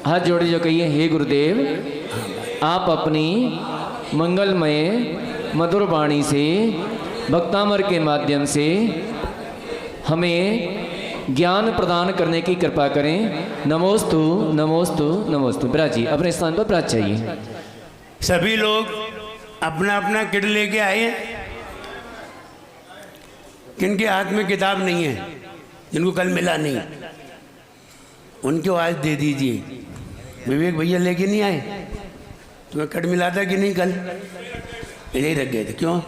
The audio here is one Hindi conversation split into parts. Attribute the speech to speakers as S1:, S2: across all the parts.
S1: हाथ जोड़े जो कहिए, हे गुरुदेव, आप अपनी मंगलमय मधुर वाणी से, भक्तामर के माध्यम से हमें ज्ञान प्रदान करने की कृपा करें। नमोस्तु नमोस्तु नमोस्तु। ब्राजी अपने स्थान पर ब्राज चाहिए।
S2: सभी लोग अपना अपना किट लेके आए हैं। किनके हाथ में किताब नहीं है, जिनको कल मिला नहीं, उनको आज दे दीजिए। विवेक भैया लेके नहीं आए? तुम्हें कट मिला था कि नहीं? कल यही रख गए थे। क्यों?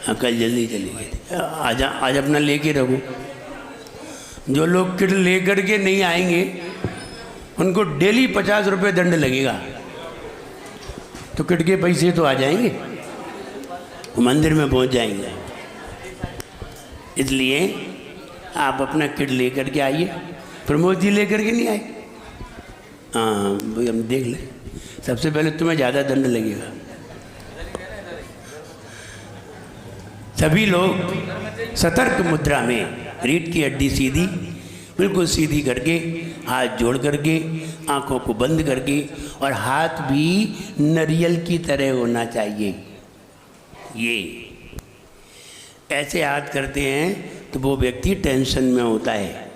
S2: हाँ, कल जल्दी चले गए थे। आज अपना लेके रखो। जो लोग किट लेकर के नहीं आएंगे उनको डेली 50 रुपये दंड लगेगा। तो किट के पैसे तो आ जाएंगे, वो मंदिर में पहुंच जाएंगे। इसलिए आप अपना किट लेकर के आइए। प्रमोद जी लेकर के नहीं आए? हाँ भाई, हम देख लें। सबसे पहले तुम्हें ज़्यादा दंड लगेगा। सभी लोग सतर्क मुद्रा में, रीढ़ की हड्डी सीधी, बिल्कुल सीधी करके, हाथ जोड़ करके, आंखों को बंद करके, और हाथ भी नारियल की तरह होना चाहिए। ये ऐसे हाथ करते हैं तो वो व्यक्ति टेंशन में होता है,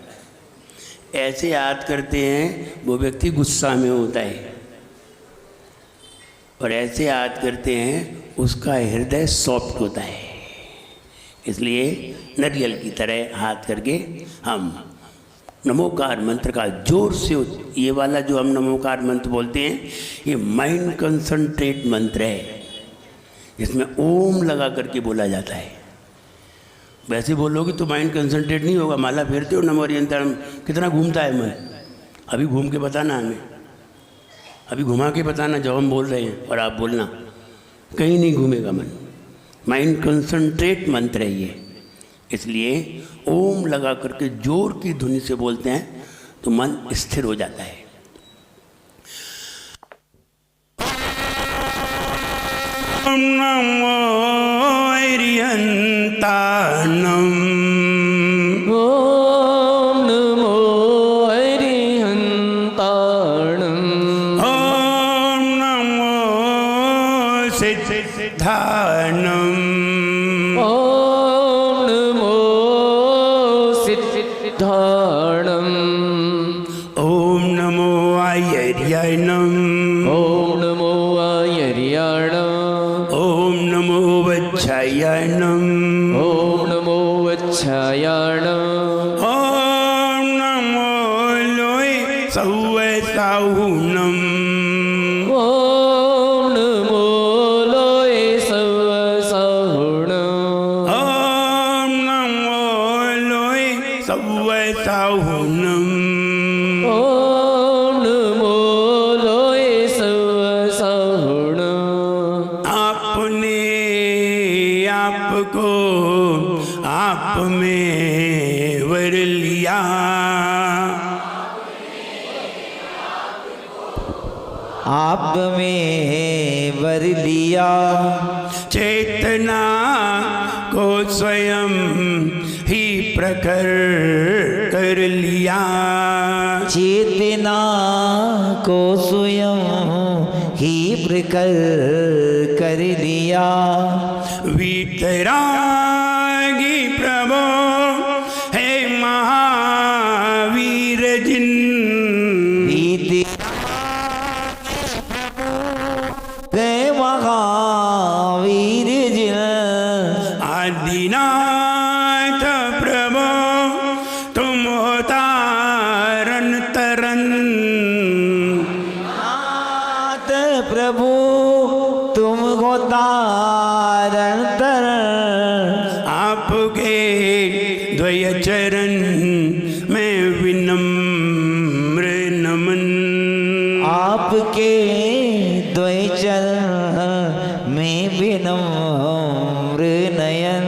S2: ऐसे याद करते हैं वो व्यक्ति गुस्सा में होता है, और ऐसे याद करते हैं उसका हृदय सॉफ्ट होता है। इसलिए नारियल की तरह हाथ करके हम नमोकार मंत्र का जोर से, ये वाला जो हम नमोकार मंत्र बोलते हैं, ये माइंड कंसंट्रेट मंत्र है, जिसमें ओम लगा करके बोला जाता है। वैसे बोलोगे तो माइंड कंसंट्रेट नहीं होगा। माला फेरते हो नमो हरियंतरम, कितना घूमता है मन। अभी घूम के बताना हमें, अभी घुमा के बताना जब हम बोल रहे हैं, और आप बोलना, कहीं नहीं घूमेगा मन। माइंड कंसंट्रेट मंत्र है ये। इसलिए ओम लगा करके जोर की धुनी से बोलते हैं तो मन स्थिर हो जाता है। ओम नमो हरियंतानम,
S1: ओम नमो हरिहंताणम,
S2: ओम नमो सिद्धानम,
S1: ओम नमो सिद्धाणम,
S2: ओम नमो आयर्याणम,
S1: ओम नमो आयर्याणम,
S2: ओम नमो वच्छायणम,
S1: ओम नमो वच्छायणम,
S2: ओम नमो लोय सौवसाहुनम,
S1: ओम नमो लोय सवसाहुणम,
S2: ओम नमो लोय सौवसाहुनम,
S1: ओम नमो लोय सवसाहुणम।
S2: आपने आपको आप में वर लिया,
S3: आप में वर लिया,
S2: चेतना को स्वयं ही प्रखर कर लिया,
S3: चेतना को स्वयं ही प्रखर कर लिया,
S2: वीतरागी प्रभो हे महावीर जिन,
S3: गए महावीर जिन,
S2: आदिनाथ प्रभो तुम हो तारन तरन,
S3: नाथ प्रभु तुम हो तारण तरन,
S2: आपके द्वय चरण में विनम्र नमन,
S3: आपके द्वैचर में विनम्र नयन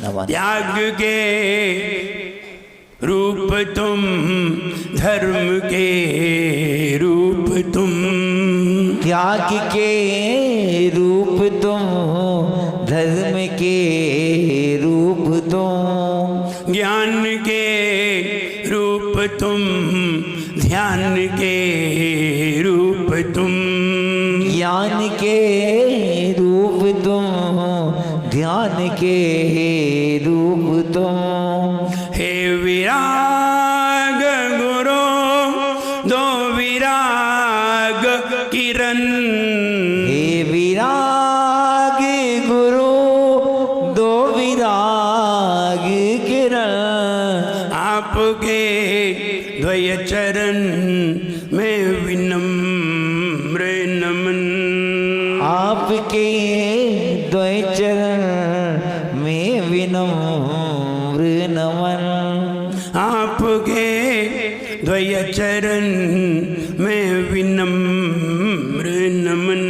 S3: नमन।
S2: त्याग के रूप तुम, धर्म के रूप तुम,
S3: त्याग के रूप तुम, धर्म के रूप तुम,
S2: ज्ञान के रूप तुम, ध्यान ज्ञान के रूप तुम,
S3: ज्ञान के रूप तुम, ध्यान के रूप तुम।
S2: हे विराग गुरु दो विराग किरण,
S3: हे विराग गुरु दो विराग किरण,
S2: आपके द्वय चरण में विनम्र नमन,
S3: आपके द्वय चरण में विनम्र नमन,
S2: आपके द्वय चरण में विनम्र नमन,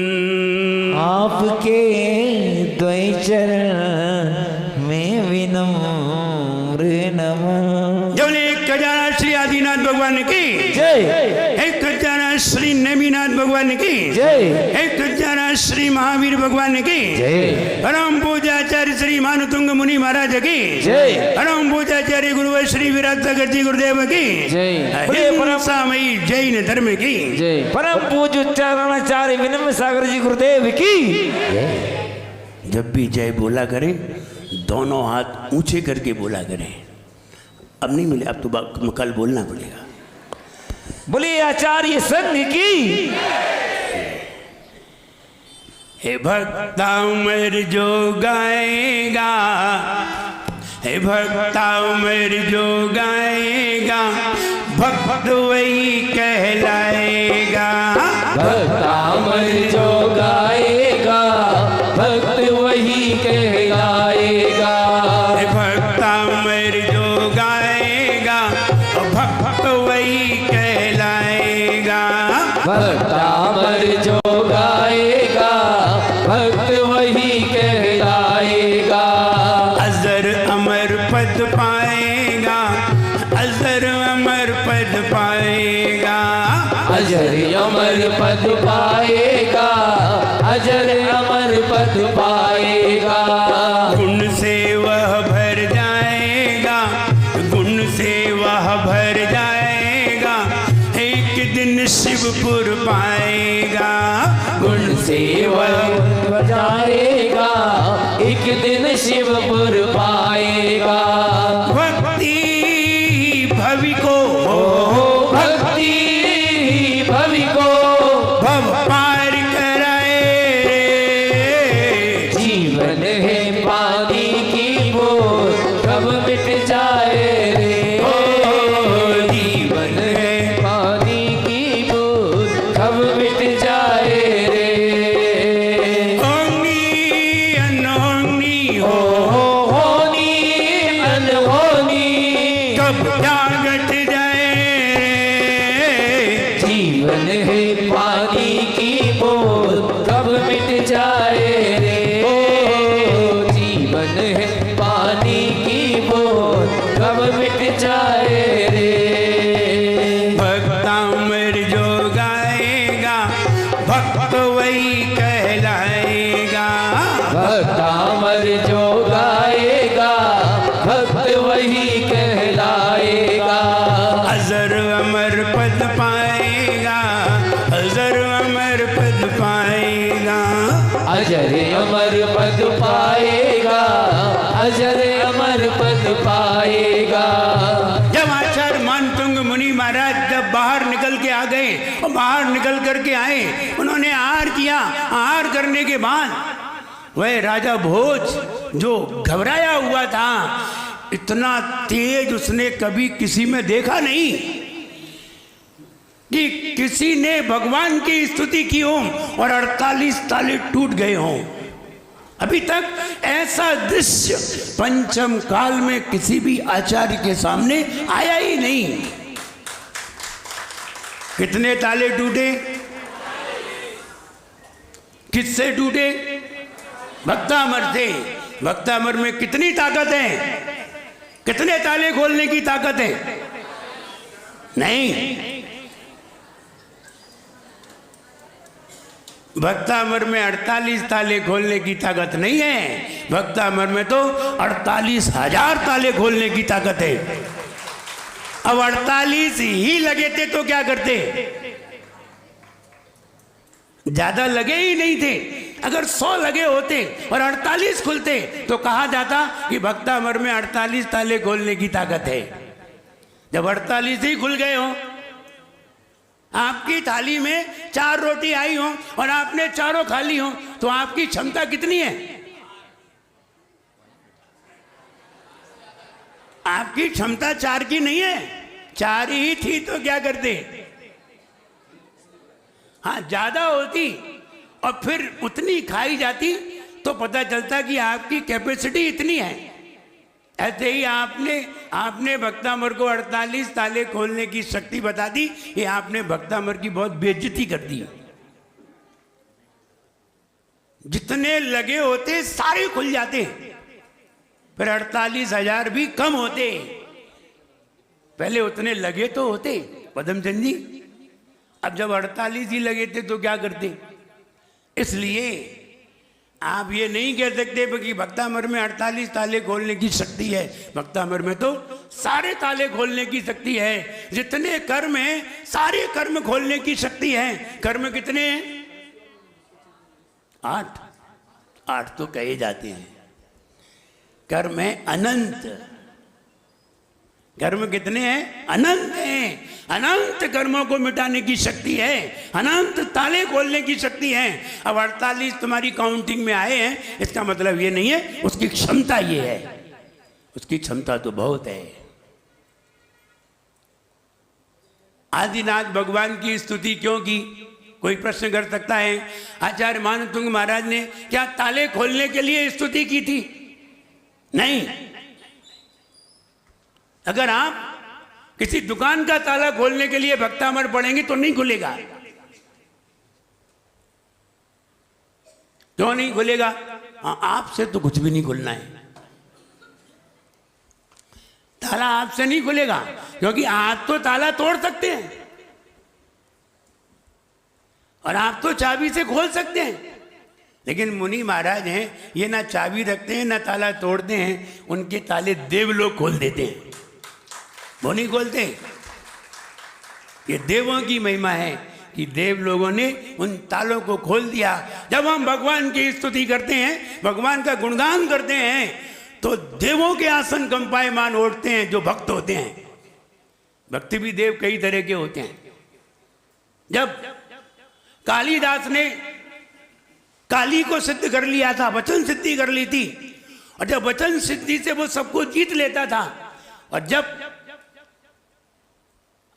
S3: आपके द्वय चरण में विनम्र नमन।
S2: जो एक खजाना श्री आदिनाथ भगवान की
S3: जय,
S2: एक खजाना श्री नेमिनाथ भगवान की
S3: जय,
S2: एक खजाना श्री महावीर भगवान की
S3: जय,
S2: परम पूजाचार्य श्री मानुतुंग मुनि महाराज की
S3: जय,
S2: परम पूजाचार्य गुरु श्री विराट सागर जी गुरुदेव की
S1: जय
S2: हिंसामयी जैन धर्म की
S1: जय।
S3: परम पूज्य उच्चारणाचार्य विनम्र सागर जी गुरुदेव की।
S2: जब भी जय बोला करें दोनों हाथ ऊंचे करके बोला करें। अब नहीं मिले, अब तो कल बोलना पड़ेगा।
S3: बोलिए आचार्य संघ की।
S2: हे भक्ता उमर जो गाएगा, हे भक्ता उमर जो गाएगा, भक्त वही कहलाएगा।
S1: भक्ता अमर जो गाएगा, भक्त वही कहलाएगा।
S2: हे भक्ता उमर जो गाएगा, भक्त वही कहलाएगा।
S1: भक्ता अमर जो गाएगा, भक्त वही कहलाएगा।
S2: अजर अमर पद पाएगा, अजर अमर पद पाएगा।
S1: अजर अमर पद पाएगा, अजर अमर पद पाएगा।
S2: गुण से वह भर जाएगा, गुण से वह भर जाएगा, एक दिन शिवपुर पाएगा।
S1: गुण से वह जाएगा, एक दिन शिवपुर पाएगा।
S2: भक्ति भवि को,
S1: भक्ति भवि को
S2: भव पार कराए।
S1: जीवन है पानी की बोल, कब मिट जाए रे। जीवन है पानी की बोल, कब मिट जाए रे।
S2: होनी अनहोनी हो,
S1: होनी अनहोनी
S2: कब जागट जाए रे।
S1: जीवन है पानी की बोल, कब मिट जाए रे। जीवन है पानी की बोल, कब मिट जाए रे।
S2: भक्ता अमर जो गाएगा, भक्त वही कहलाएगा।
S1: भक्ता अमर जो गाएगा, भक्त वही कहलाएगा।
S2: अजर अमर पद पाएगा, अजर अमर पद पाएगा।
S1: अजर अमर पद पाएगा, अजर अमर पद पाएगा।
S2: जब आचार्य मानतुंग मुनि महाराज जब बाहर निकल के आ गए और बाहर निकल करके आए, उन्होंने आहार किया। आहार करने के बाद वह राजा भोज जो घबराया हुआ था, इतना तेज उसने कभी किसी में देखा नहीं कि किसी ने भगवान की स्तुति की हो और 48 ताले टूट गए हों। अभी तक ऐसा दृश्य पंचम काल में किसी भी आचार्य के सामने आया ही नहीं। कितने ताले टूटे? किससे टूटे? भक्तामर से। भक्तामर में कितनी ताकत है? कितने ताले खोलने की ताकत है? नहीं। भक्तामर में 48 ताले खोलने की ताकत नहीं है। भक्तामर में तो 48,000 ताले खोलने की ताकत है। अब 48 ही लगे थे तो क्या करते? ज्यादा लगे ही नहीं थे। अगर 100 लगे होते और 48 खुलते तो कहा जाता कि भक्तामर में 48 ताले खोलने की ताकत है। जब 48 ही खुल गए हो, आपकी थाली में 4 रोटी आई हो और आपने चारों खा ली हो, तो आपकी क्षमता कितनी है? आपकी क्षमता 4 की नहीं है, 4 ही थी तो क्या करते? हाँ, ज्यादा होती और फिर उतनी खाई जाती तो पता चलता कि आपकी कैपेसिटी इतनी है। ऐसे ही आपने भक्तामर को 48 ताले खोलने की शक्ति बता दी, ये आपने भक्तामर की बहुत बेइज्जती कर दी। जितने लगे होते सारे खुल जाते, फिर 48,000 भी कम होते। पहले उतने लगे तो होते पदमचंद जी, अब जब 48 ही लगे थे तो क्या करते? इसलिए आप ये नहीं कह सकते कि भक्तामर में 48 ताले खोलने की शक्ति है। भक्तामर में तो सारे ताले खोलने की शक्ति है। जितने कर्म हैं सारे कर्म खोलने की शक्ति है। कर्म कितने हैं? 8 तो कहे जाते हैं। कर्म है अनंत। कर्म कितने हैं? अनंत हैं। अनंत कर्मों को मिटाने की शक्ति है, अनंत ताले खोलने की शक्ति है। अब 48 तुम्हारी काउंटिंग में आए हैं, इसका मतलब ये नहीं है उसकी क्षमता ये है। उसकी क्षमता तो बहुत है। आदिनाथ भगवान की स्तुति क्यों की? कोई प्रश्न कर सकता है। आचार्य मानतुंग महाराज ने क्या ताले खोलने के लिए स्तुति की थी? नहीं। अगर आप किसी दुकान का ताला खोलने के लिए भक्तामर पढ़ेंगे तो नहीं खुलेगा। क्यों नहीं खुलेगा? आपसे तो कुछ भी नहीं खुलना है। ताला आपसे नहीं खुलेगा, क्योंकि आप तो ताला तोड़ सकते हैं और आप तो चाबी से खोल सकते हैं। लेकिन मुनि महाराज हैं, ये ना चाबी रखते हैं ना ताला तोड़ते हैं, उनके ताले देवलोग खोल देते हैं, वो नहीं खोलते। ये देवों की महिमा है कि देव लोगों ने उन तालों को खोल दिया। जब हम भगवान की स्तुति करते हैं, भगवान का गुणगान करते हैं, तो देवों के आसन कंपायमान उठते हैं जो भक्त होते हैं। भक्ति भी देव कई तरह के होते हैं। जब कालिदास ने काली को सिद्ध कर लिया था, वचन सिद्धि कर ली थी, और जब वचन सिद्धि से वो सबको जीत लेता था, और जब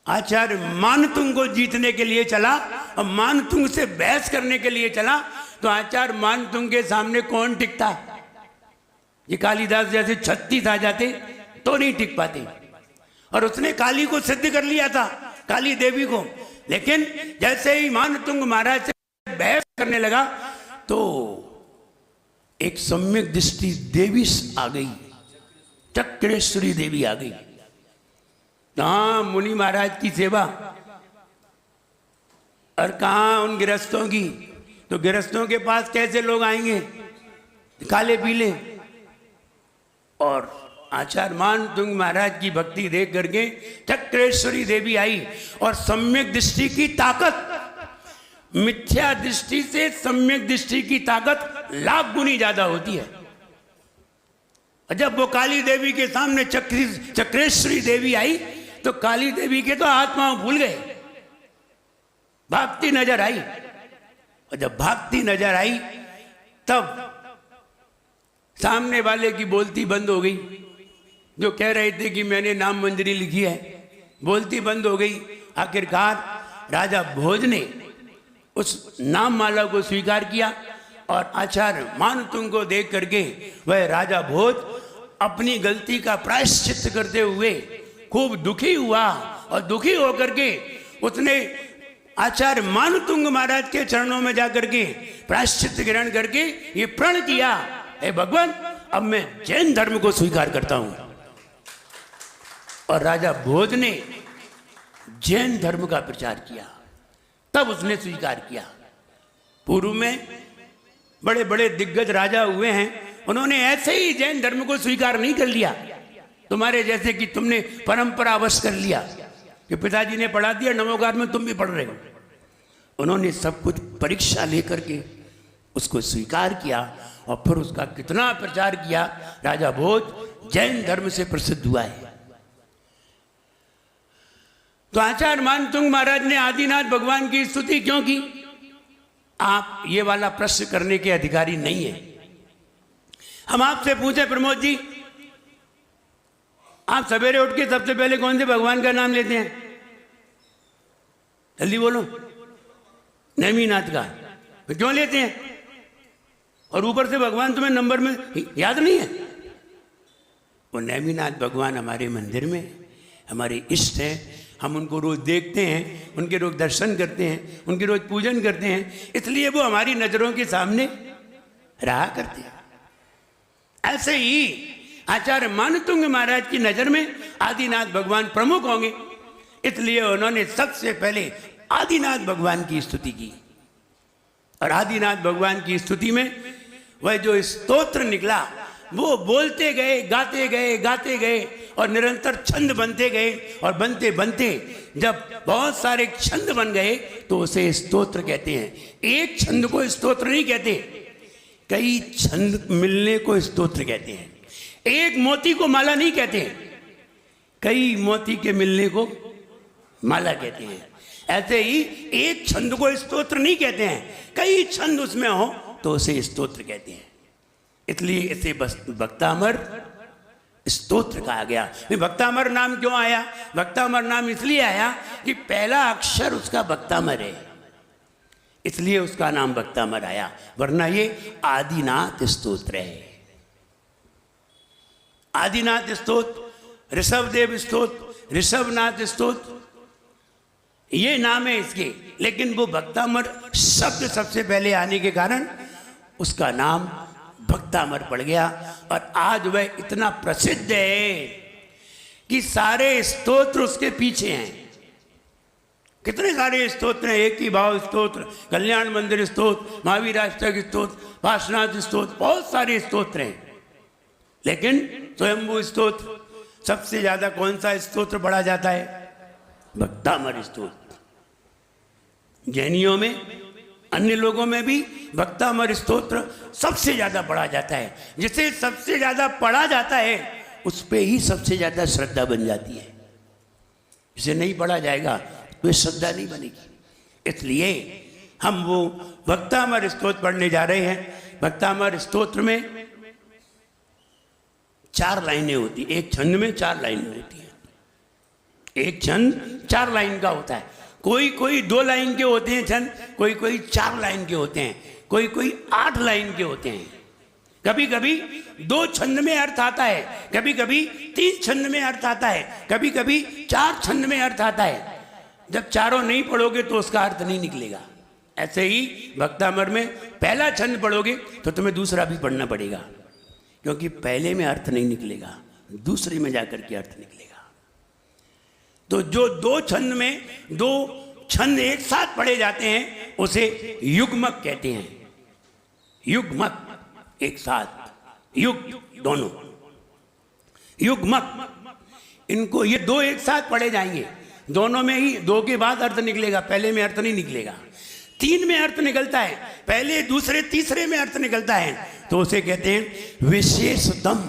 S2: आचार्य मानतुंग को जीतने के लिए चला और मानतुंग से बहस करने के लिए चला, तो आचार्य मानतुंग के सामने कौन टिकता? ये कालिदास जैसे 36 आ जाते तो नहीं टिक पाते। और उसने काली को सिद्ध कर लिया था, काली देवी को। लेकिन जैसे ही मानतुंग महाराज से बहस करने लगा तो एक सम्यक दृष्टि देवी आ गई, चक्रेश्वरी देवी आ गई। कहाँ मुनि महाराज की सेवा और कहाँ उन गृहस्थों की? तो गृहस्थों के पास कैसे लोग आएंगे? काले पीले। और आचार्य मानतुंग महाराज की भक्ति देख करके चक्रेश्वरी देवी आई, और सम्यक दृष्टि की ताकत, मिथ्या दृष्टि से सम्यक दृष्टि की ताकत लाख गुनी ज्यादा होती है। जब वो काली देवी के सामने चक्रेश्वरी देवी आई तो काली देवी के तो आत्मा भूल गए, भागती नजर आई। और जब भागती नजर आई तब सामने वाले की बोलती बंद हो गई। जो कह रहे थे कि मैंने नाम मंजरी लिखी है, बोलती बंद हो गई। आखिरकार राजा भोज ने उस नाम माला को स्वीकार किया, और आचार्य मानतुंग को देख करके वह राजा भोज अपनी गलती का प्रायश्चित करते हुए खूब दुखी हुआ, और दुखी होकर के उसने आचार्य मानतुंग महाराज के चरणों में जाकर के प्रायश्चित ग्रहण करके ये प्रण किया, हे भगवान, अब मैं जैन धर्म को स्वीकार करता हूं। और राजा भोज ने जैन धर्म का प्रचार किया, तब उसने स्वीकार किया। पूर्व में बड़े बड़े दिग्गज राजा हुए हैं, उन्होंने ऐसे ही जैन धर्म को स्वीकार नहीं कर लिया। तुम्हारे जैसे कि तुमने परंपरावश कर लिया कि पिताजी ने पढ़ा दिया नमोकार में तुम भी पढ़ रहे हो। उन्होंने सब कुछ परीक्षा लेकर के उसको स्वीकार किया और फिर उसका कितना प्रचार किया। राजा भोज जैन धर्म से प्रसिद्ध हुआ है। तो आचार्य मानतुंग महाराज ने आदिनाथ भगवान की स्तुति क्यों की? आप ये वाला प्रश्न करने के अधिकारी नहीं है। हम आपसे पूछे प्रमोद जी, आप सवेरे उठ के सबसे पहले कौन से भगवान का नाम लेते हैं? जल्दी बोलो। नेमीनाथ का। तो क्यों लेते हैं? और ऊपर से भगवान तुम्हें नंबर में याद नहीं है? वो नेमीनाथ भगवान हमारे मंदिर में हमारे इष्ट हैं। हम उनको रोज देखते हैं, उनके रोज दर्शन करते हैं, उनके रोज पूजन करते हैं, इसलिए वो हमारी नजरों के सामने रहा करते हैं। ऐसे ही आचार्य मानतुंग महाराज की नजर में आदिनाथ भगवान प्रमुख होंगे, इसलिए उन्होंने सबसे पहले आदिनाथ भगवान की स्तुति की। और आदिनाथ भगवान की स्तुति में वह जो स्तोत्र निकला वो बोलते गए, गाते गए और निरंतर छंद बनते गए। और बनते बनते जब बहुत सारे छंद बन गए तो उसे स्तोत्र कहते हैं। एक छंद को स्तोत्र नहीं कहते, कई छंद मिलने को स्तोत्र कहते हैं। एक मोती को माला नहीं कहते, कई मोती के मिलने को माला कहते हैं। ऐसे ही एक छंद को स्तोत्र नहीं कहते हैं, कई छंद उसमें हो तो उसे स्तोत्र कहते हैं। इसलिए इसे भक्तामर स्तोत्र कहा गया। भक्तामर नाम क्यों आया? भक्तामर नाम इसलिए आया कि पहला अक्षर उसका भक्तामर है, इसलिए उसका नाम भक्तामर आया, वरना ये आदिनाथ स्तोत्र है। आदिनाथ स्तोत्र, ऋषभदेव स्तोत्र, ऋषभनाथ स्तोत्र, ये नाम है इसके। लेकिन वो भक्तामर शब्द सबसे पहले आने के कारण उसका नाम भक्तामर पड़ गया। और आज वह इतना प्रसिद्ध है कि सारे स्तोत्र उसके पीछे हैं। कितने सारे स्तोत्र हैं, एक ही भाव स्तोत्र, कल्याण मंदिर स्तोत्र, महावीराष्टक स्तोत्र, पार्श्वनाथ स्तोत्र, बहुत सारे स्तोत्र हैं। लेकिन स्वयंभू स्तोत्र सबसे ज्यादा कौन सा स्तोत्र पढ़ा जाता है? भक्तामर स्तोत्र। जैनियों में, अन्य लोगों में भी भक्तामर स्तोत्र सबसे ज्यादा पढ़ा जाता है। जिसे सबसे ज्यादा पढ़ा जाता है उस पे ही सबसे ज्यादा श्रद्धा बन जाती है। जिसे नहीं पढ़ा जाएगा तो श्रद्धा नहीं बनेगी। इसलिए हम वो भक्तामर स्तोत्र पढ़ने जा रहे हैं। भक्तामर स्तोत्र में 4 लाइनें होती, एक छंद में 4 लाइनें होती हैं। एक छंद 4 लाइन का होता है। कोई कोई 2 लाइन के होते हैं छंद, कोई कोई 4 लाइन के होते हैं, कोई कोई 8 लाइन के होते हैं। कभी कभी 2 छंद में अर्थ आता है, कभी कभी 3 छंद में अर्थ आता है, कभी कभी 4 छंद में अर्थ आता है। जब चारों नहीं पढ़ोगे तो उसका अर्थ नहीं निकलेगा। ऐसे ही भक्तामर में पहला छंद पढ़ोगे तो तुम्हें दूसरा भी पढ़ना पड़ेगा, क्योंकि पहले में अर्थ नहीं निकलेगा, दूसरे में जाकर के अर्थ निकलेगा। तो जो 2 छंद में 2 छंद एक साथ पढ़े जाते हैं उसे युग्मक कहते हैं। युग्मक, एक साथ, युग दोनों, युग्मक। इनको ये 2 एक साथ पढ़े जाएंगे, दोनों में ही 2 के बाद अर्थ निकलेगा, पहले में अर्थ नहीं निकलेगा। 3 में अर्थ निकलता है, पहले दूसरे तीसरे में अर्थ निकलता है, तो उसे कहते हैं विशेषतम।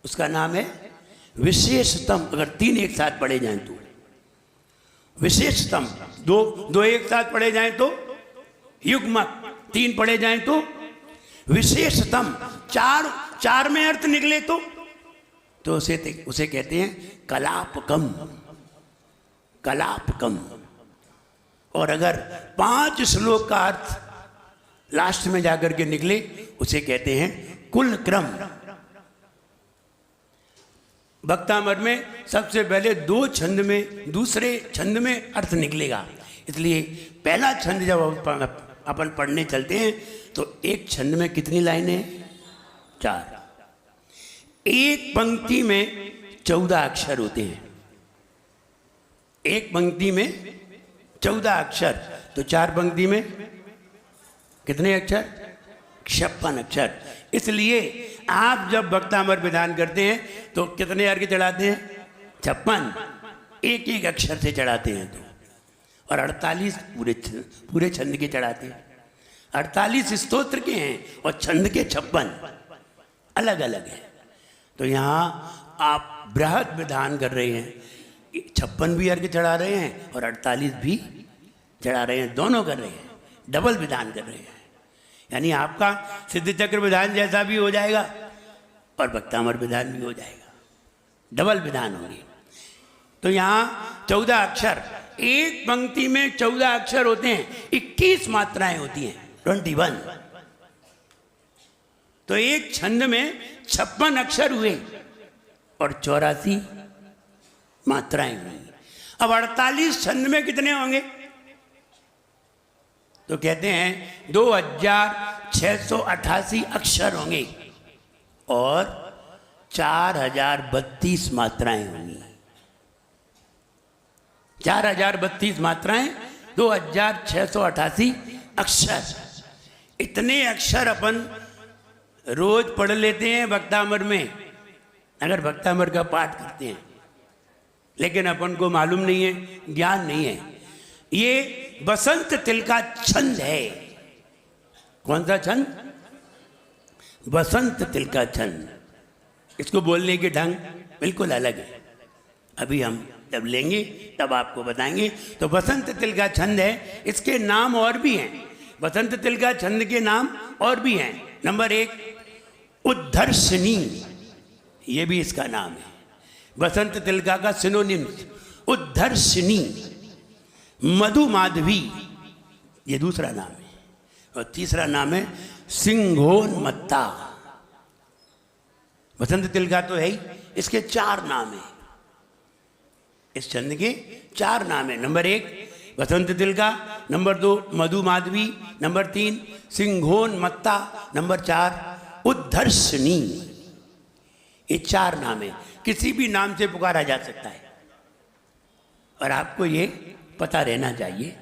S2: उसका नाम है विशेषतम। अगर 3 एक साथ पढ़े जाएं तो विशेषतम, 2 एक साथ पढ़े जाएं तो युग्मक, 3 पढ़े जाएं तो विशेषतम, 4 में अर्थ निकले तो उसे कहते हैं कलापकम। कलापकम। और अगर 5 श्लोक का अर्थ लास्ट में जाकर के निकले उसे कहते हैं कुल क्रम। भक्तामर में सबसे पहले 2 छंद में, दूसरे छंद में अर्थ निकलेगा। इसलिए पहला छंद जब अपन पढ़ने चलते हैं तो एक छंद में कितनी लाइनें हैं? 4। एक पंक्ति में 14 अक्षर होते हैं। एक पंक्ति में 14 अक्षर, तो 4 पंक्ति में कितने अक्षर? 56 अक्षर। इसलिए आप जब भक्तामर विधान करते हैं तो कितने अर्घ्य चढ़ाते हैं? 56, एक एक अक्षर से चढ़ाते हैं तो, और 48 पूरे छंद के चढ़ाते हैं। 48 स्तोत्र के हैं और छंद के 56 अलग अलग हैं। तो यहाँ आप बृहद विधान कर रहे हैं, 56 भी अर्घ्य चढ़ा रहे हैं और 48 भी चढ़ा रहे हैं, दोनों कर रहे हैं, डबल विधान कर रहे हैं। यानी आपका सिद्ध चक्र विधान जैसा भी हो जाएगा और भक्तामर विधान भी हो जाएगा, डबल विधान होंगे। तो यहाँ 14 अक्षर, एक पंक्ति में 14 अक्षर होते हैं, 21 मात्राएं होती हैं, 21। तो एक छंद में 56 अक्षर हुए और 84 मात्राएं हुई। अब 48 छंद में कितने होंगे? तो कहते हैं 2688 अक्षर होंगे और 4032 मात्राएं होंगी। 4032 मात्राएं, 2688 अक्षर। इतने अक्षर अपन रोज पढ़ लेते हैं भक्तामर में, अगर भक्तामर का पाठ करते हैं, लेकिन अपन को मालूम नहीं है, ज्ञान नहीं है। ये बसंत तिल का छंद है। कौन सा छंद? बसंत तिल का छंद। इसको बोलने के ढंग बिल्कुल अलग है, अभी हम जब लेंगे तब आपको बताएंगे। तो बसंत तिल का छंद है, इसके नाम और भी हैं। बसंत तिल का छंद के नाम और भी हैं। नंबर 1 उद्धर्षणी, ये भी इसका नाम है। बसंत तिलका का सिनोनिम्स उद्धर्षणी। मधु माधवी, ये दूसरा नाम है। और तीसरा नाम है सिंघोन्मत्ता। बसंत तिलका तो है ही, इसके 4 नाम हैं। इस छंद के 4 नाम है। नंबर 1 बसंत तिलका, नंबर 2 मधु माधवी, नंबर 3 सिंघोन्मत्ता, नंबर 4 उद्धर्षणी। ये 4 नाम है। किसी भी नाम से पुकारा जा सकता है और आपको ये पता रहना चाहिए।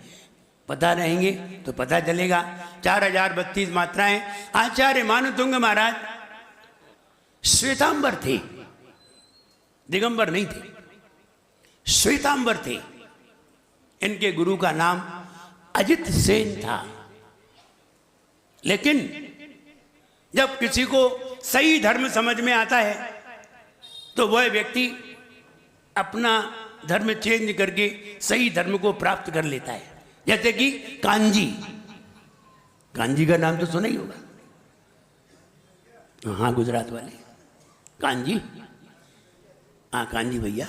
S2: पता रहेंगे तो पता चलेगा। 4032 मात्राएं। आचार्य मानतुंग महाराज श्वेतांबर थे, दिगंबर नहीं थे, श्वेतांबर थे। इनके गुरु का नाम अजित सेन था। लेकिन जब किसी को सही धर्म समझ में आता है तो वह व्यक्ति अपना धर्म चेंज करके सही धर्म को प्राप्त कर लेता है। जैसे कि कांजी, कांजी का नाम तो सुना ही होगा। हाँ, गुजरात वाले कांजी, हाँ कांजी भैया।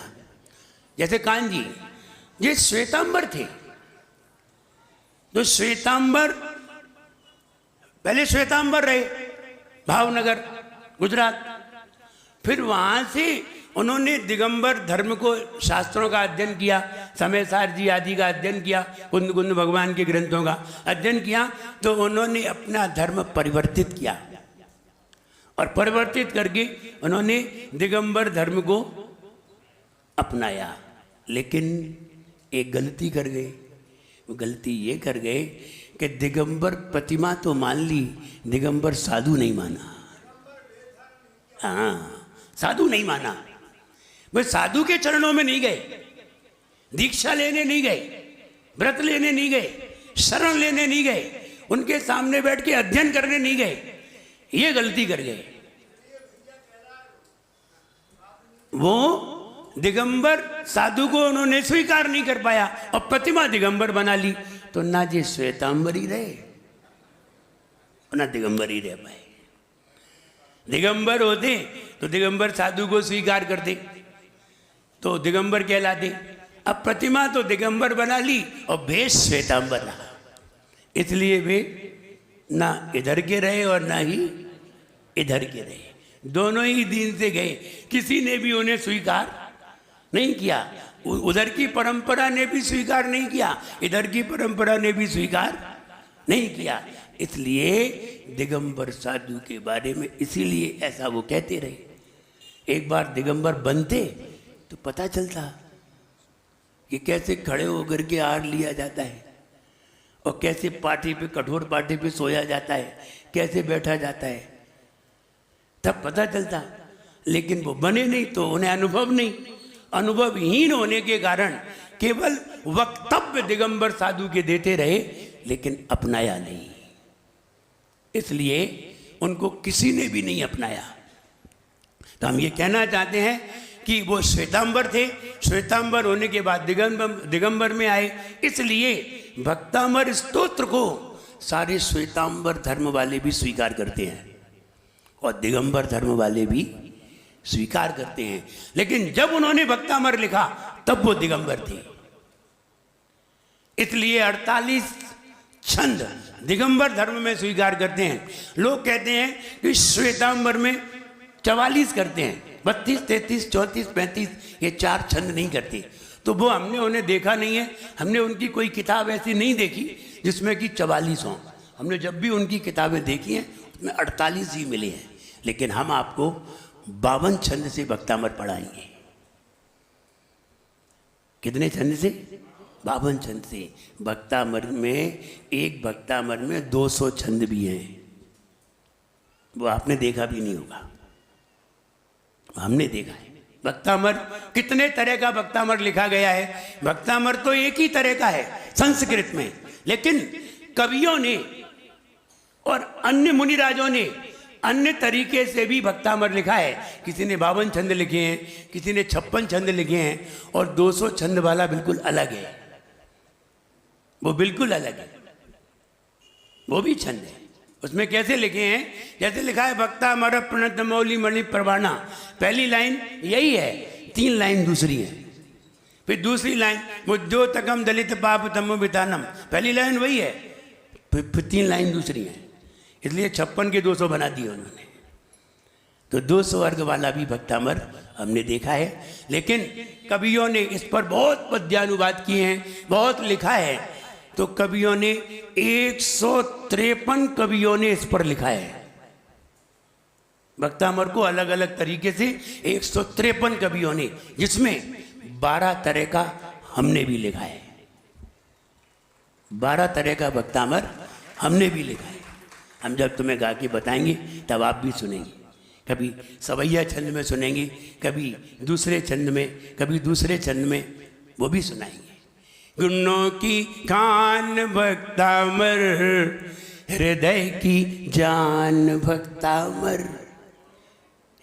S2: जैसे कांजी ये श्वेतांबर थे। तो श्वेतांबर, पहले श्वेतांबर रहे भावनगर गुजरात, फिर वहां से उन्होंने दिगंबर धर्म को, शास्त्रों का अध्ययन किया, समयसार जी आदि का अध्ययन किया, कुंद कुंद भगवान के ग्रंथों का अध्ययन किया। तो उन्होंने अपना धर्म परिवर्तित किया और परिवर्तित करके उन्होंने दिगंबर धर्म को अपनाया। लेकिन एक गलती कर गए। वो गलती ये कर गए कि दिगंबर प्रतिमा तो मान ली, दिगंबर साधु नहीं माना। हाँ, साधु नहीं माना। वे साधु के चरणों में नहीं गए, दीक्षा लेने नहीं गए, व्रत लेने नहीं गए, शरण लेने नहीं गए, उनके सामने बैठ के अध्ययन करने नहीं गए। ये गलती कर गए। वो दिगंबर साधु को उन्होंने स्वीकार नहीं कर पाया और प्रतिमा दिगंबर बना ली। तो ना जी श्वेतांबर ही रहे ना दिगंबर ही रह पाए। दिगंबर होते तो दिगंबर साधु को स्वीकार करते तो दिगंबर कहलाते। अब प्रतिमा तो दिगंबर बना ली और भेष श्वेतांबर रहा। इसलिए वे ना इधर के रहे और ना ही इधर के रहे, दोनों ही दीन से गए। किसी ने भी उन्हें स्वीकार नहीं किया। उधर की परंपरा ने भी स्वीकार नहीं किया, इधर की परंपरा ने भी स्वीकार नहीं किया। इसलिए दिगंबर साधु के बारे में इसीलिए ऐसा वो कहते रहे। एक बार दिगंबर बनते तो पता चलता कि कैसे खड़े होकर के आहार लिया जाता है और कैसे पार्टी पे, कठोर पार्टी पे सोया जाता है, कैसे बैठा जाता है। तब पता चलता, लेकिन वो बने नहीं तो उन्हें अनुभव नहीं। अनुभवहीन होने के कारण केवल वक्तव्य दिगंबर साधु के देते रहे, लेकिन अपनाया नहीं। इसलिए उनको किसी ने भी नहीं अपनाया। तो हम ये कहना चाहते हैं कि वो श्वेतांबर थे, श्वेतांबर होने के बाद दिगंबर में आए। इसलिए भक्तामर स्तोत्र को सारे श्वेतांबर धर्म वाले भी स्वीकार करते हैं और दिगंबर धर्म वाले भी स्वीकार करते हैं। लेकिन जब उन्होंने भक्तामर लिखा तब वो दिगंबर थे। इसलिए 48 छंद दिगंबर धर्म में स्वीकार करते हैं। लोग कहते हैं कि श्वेतांबर में 44 करते हैं, 32, 33, 34, 35 ये 4 छंद नहीं करते। तो वो हमने उन्हें देखा नहीं है, हमने उनकी कोई किताब ऐसी नहीं देखी जिसमें कि 44 हों। हमने जब भी उनकी किताबें देखी हैं उसमें 48 ही मिले हैं। लेकिन हम आपको 52 छंद से भक्तामर पढ़ाएंगे। कितने छंद से? 52 छंद से। भक्तामर में, एक भक्तामर में 200 छंद भी हैं। वो आपने देखा भी नहीं होगा, हमने देखा है। भक्तामर कितने तरह का भक्तामर लिखा गया है? भक्तामर तो एक ही तरह का है संस्कृत में, लेकिन कवियों ने और अन्य मुनिराजों ने अन्य तरीके से भी भक्तामर लिखा है। किसी ने 52 छंद लिखे हैं, किसी ने 56 छंद लिखे हैं, और 200 छंद वाला बिल्कुल अलग है। वो बिल्कुल अलग है, वो भी छंद है। उसमें कैसे लिखे हैं? जैसे लिखा है भक्तामर प्रणत मौली मणि प्रवाणा, पहली लाइन यही है, 3 लाइन दूसरी है। फिर दूसरी लाइन मुद्योतकम दलित पाप तमो वितानम, पहली लाइन वही है, फिर 3 लाइन दूसरी है। इसलिए 56 के 200 बना दिए उन्होंने। तो 200 वर्ग वाला भी भक्तामर हमने देखा है। लेकिन कवियों ने इस पर बहुत पद्यानुवाद किए हैं, बहुत लिखा है। तो कवियों ने 153 कवियों ने इस पर लिखा है। भक्तामर को अलग अलग तरीके से 153 कवियों ने, जिसमें 12 तरह का हमने भी लिखा है। 12 तरह का भक्तामर हमने भी लिखा है। हम जब तुम्हें गा के बताएंगे तब आप भी सुनेंगे। कभी सवैया छंद में सुनेंगे, कभी दूसरे छंद में, कभी दूसरे छंद में, वो भी सुनाएंगे। गुणों की खान भक्तामर, हृदय की जान भक्तामर,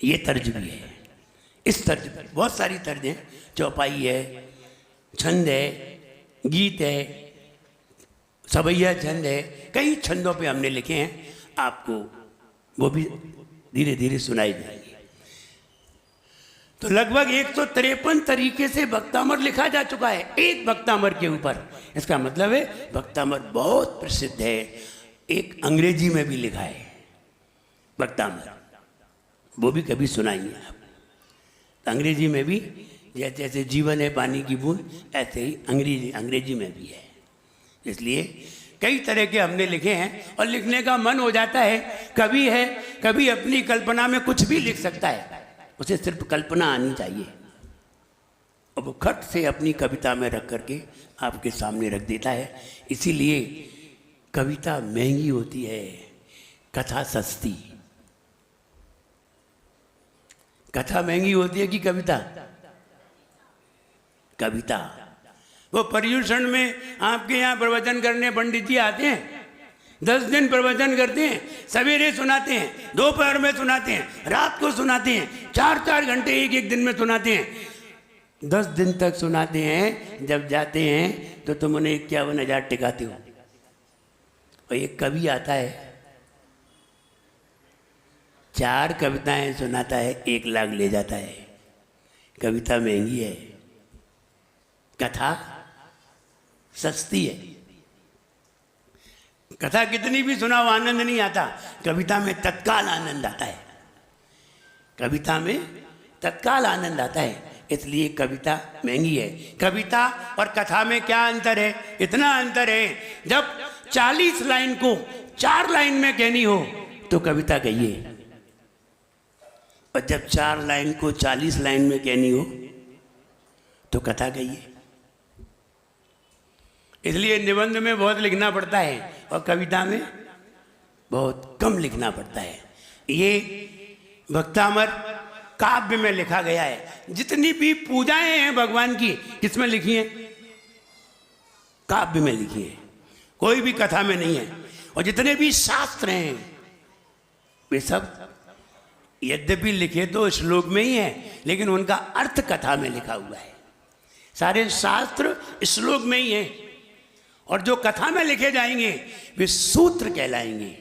S2: ये तर्ज भी है। इस तर्ज पर बहुत सारी तर्ज हैं, चौपाई है, छंद है, गीत है, सवैया छंद है, कई छंदों पे हमने लिखे हैं। आपको वो भी धीरे धीरे सुनाई जाएंगे। तो लगभग 153 तरीके से भक्तामर लिखा जा चुका है एक भक्तामर के ऊपर। इसका मतलब है भक्तामर बहुत प्रसिद्ध है। एक अंग्रेजी में भी लिखा है भक्तामर, वो भी कभी सुनाएंगे आप। तो अंग्रेजी में भी जैसे जैसे जीवन है पानी की बूंद, ऐसे ही अंग्रेजी में भी है। इसलिए कई तरह के हमने लिखे हैं और लिखने का मन हो जाता है। कवि है, कभी अपनी कल्पना में कुछ भी लिख सकता है, उसे सिर्फ कल्पना आनी चाहिए और वो खट से अपनी कविता में रख करके आपके सामने रख देता है। इसीलिए कविता महंगी होती है, कथा सस्ती। कथा महंगी होती है कि कविता? कविता। वो पर्यूषण में आपके यहाँ प्रवचन करने पंडित जी आते हैं, 10 दिन प्रवचन करते हैं, सवेरे सुनाते हैं, दोपहर में सुनाते हैं, रात को सुनाते हैं, 4-4 घंटे एक दिन में सुनाते हैं। 10 दिन तक सुनाते हैं। जब जाते हैं तो तुम उन्हें 51,000 टिकाते हो। और एक कवि आता है, 4 कविताएं सुनाता है, 1 लाख ले जाता है। कविता महंगी है, कथा सस्ती है। कथा कितनी भी सुनाओ आनंद नहीं आता, कविता में तत्काल आनंद आता है। कविता में तत्काल आनंद आता है, इसलिए कविता महंगी है। कविता और कथा में क्या अंतर है? इतना अंतर है, जब 40 लाइन को 4 लाइन में कहनी हो तो कविता कहिए, और जब 4 लाइन को 40 लाइन में कहनी हो तो कथा कहिए। इसलिए निबंध में बहुत लिखना पड़ता है और कविता में बहुत कम लिखना पड़ता है। ये भक्तामर काव्य में लिखा गया है। जितनी भी पूजाएं हैं भगवान की किसमें लिखी हैं? काव्य में लिखी है, कोई भी कथा में नहीं है। और जितने भी शास्त्र हैं वे सब यद्यपि लिखे तो श्लोक में ही है, लेकिन उनका अर्थ कथा में लिखा हुआ है। सारे शास्त्र श्लोक में ही है, और जो कथा में लिखे जाएंगे वे सूत्र कहलाएंगे,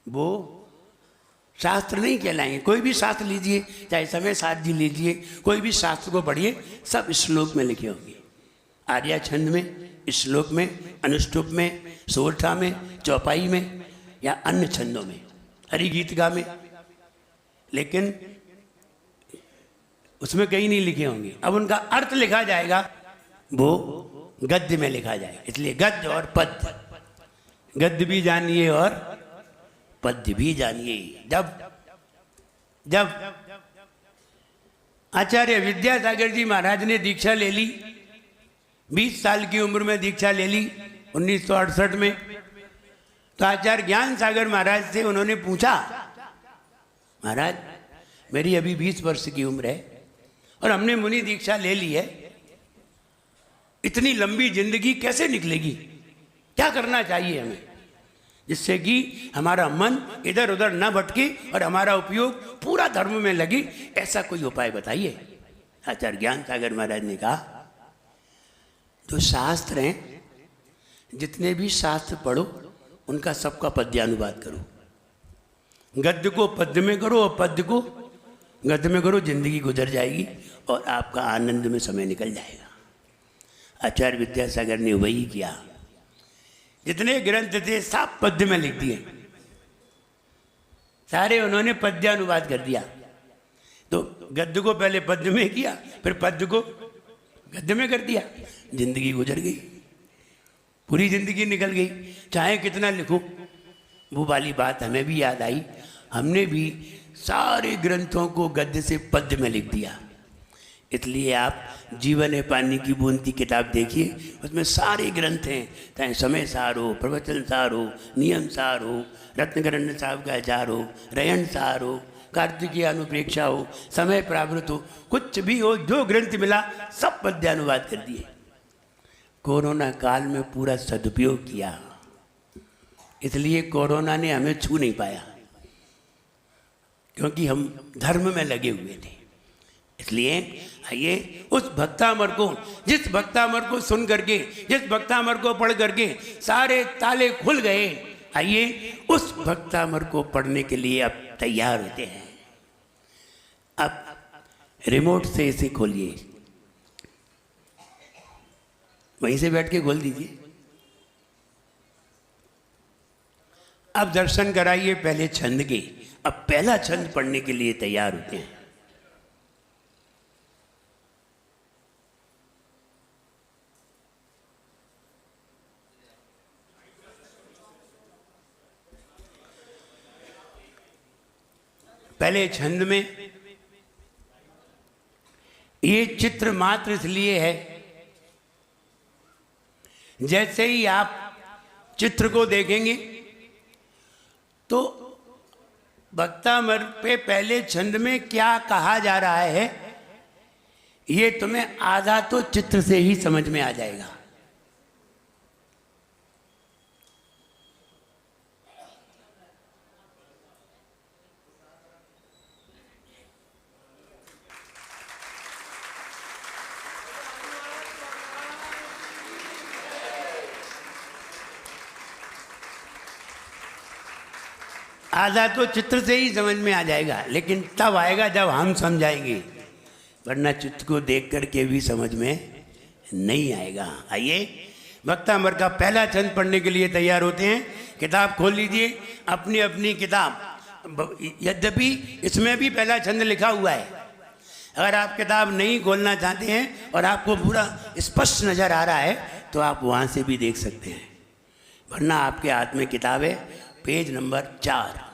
S2: वो शास्त्र नहीं कहलाएंगे। कोई भी शास्त्र लीजिए, चाहे समय साथ जी लीजिए, कोई भी शास्त्र को पढ़िए, सब श्लोक में लिखे होंगे। आर्या छंद में, श्लोक में, अनुष्टुप में, सोरठा में, चौपाई में या अन्य छंदों में, हरिगीतिका में, लेकिन उसमें कहीं नहीं लिखे होंगे। अब उनका अर्थ लिखा जाएगा, वो गद्य में लिखा जाएगा। इसलिए गद्य और पद्य, गद्य भी जानिए और पद्य भी जानिए। जब आचार्य विद्यासागर जी महाराज ने दीक्षा ले ली, 20 साल की उम्र में दीक्षा ले ली 1968 में, तो आचार्य ज्ञान सागर महाराज से उन्होंने पूछा, महाराज मेरी अभी 20 वर्ष की उम्र है और हमने मुनि दीक्षा ले ली है, इतनी लंबी जिंदगी कैसे निकलेगी? क्या करना चाहिए हमें जिससे कि हमारा मन इधर उधर न भटके और हमारा उपयोग पूरा धर्म में लगे? ऐसा कोई उपाय बताइए। आचार्य ज्ञान सागर महाराज ने कहा, जो शास्त्र हैं, जितने भी शास्त्र पढ़ो उनका सबका पद्यानुवाद करो। गद्य को पद्य में करो और पद्य को गद्य में करो, जिंदगी गुजर जाएगी और आपका आनंद में समय निकल जाएगा। आचार्य विद्यासागर ने वही किया। जितने ग्रंथ थे सब पद्य में लिख दिए, सारे उन्होंने पद्यानुवाद कर दिया। तो गद्य को पहले पद्य में किया, फिर पद्य को गद्य में कर दिया, जिंदगी गुजर गई, पूरी जिंदगी निकल गई। चाहे कितना लिखो, वो वाली बात हमें भी याद आई। हमने भी सारे ग्रंथों को गद्य से पद्य में लिख दिया। इसलिए आप जीवन है पानी की बूंद की किताब देखिए, उसमें सारे ग्रंथ हैं, चाहे समय सार हो, प्रवचन सार हो, नियम सार हो, रत्नकरण साहब का आचार हो, रयन सार हो, कार्तिकीय अनुप्रेक्षा हो, समय प्रावृत हो, कुछ भी हो, जो ग्रंथ मिला सब पद्यानुवाद कर दिए। कोरोना काल में पूरा सदुपयोग किया, इसलिए कोरोना ने हमें छू नहीं पाया, क्योंकि हम धर्म में लगे हुए थे। इसलिए आइए उस भक्तामर को, जिस भक्तामर को सुन करके, जिस भक्तामर को पढ़ करके सारे ताले खुल गए, आइए उस भक्तामर को पढ़ने के लिए अब तैयार होते हैं। अब रिमोट से इसे खोलिए, वहीं से बैठ के खोल दीजिए। अब दर्शन कराइए पहले छंद के। अब पहला छंद पढ़ने के लिए तैयार होते हैं। पहले छंद में ये चित्र मात्र इसलिए है, जैसे ही आप चित्र को देखेंगे तो भक्तामर पे पहले छंद में क्या कहा जा रहा है, ये तुम्हें आधा तो चित्र से ही समझ में आ जाएगा। आधा तो चित्र से ही समझ में आ जाएगा, लेकिन तब आएगा जब हम समझाएंगे, वरना चित्र को देख करके भी समझ में नहीं आएगा। आइए भक्तामर का पहला छंद पढ़ने के लिए तैयार होते हैं। किताब खोल लीजिए, अपनी अपनी किताब। यद्यपि इसमें भी पहला छंद लिखा हुआ है, अगर आप किताब नहीं खोलना चाहते हैं और आपको पूरा स्पष्ट नज़र आ रहा है तो आप वहाँ से भी देख सकते हैं, वरना आपके हाथ में किताब है, पेज नंबर 4।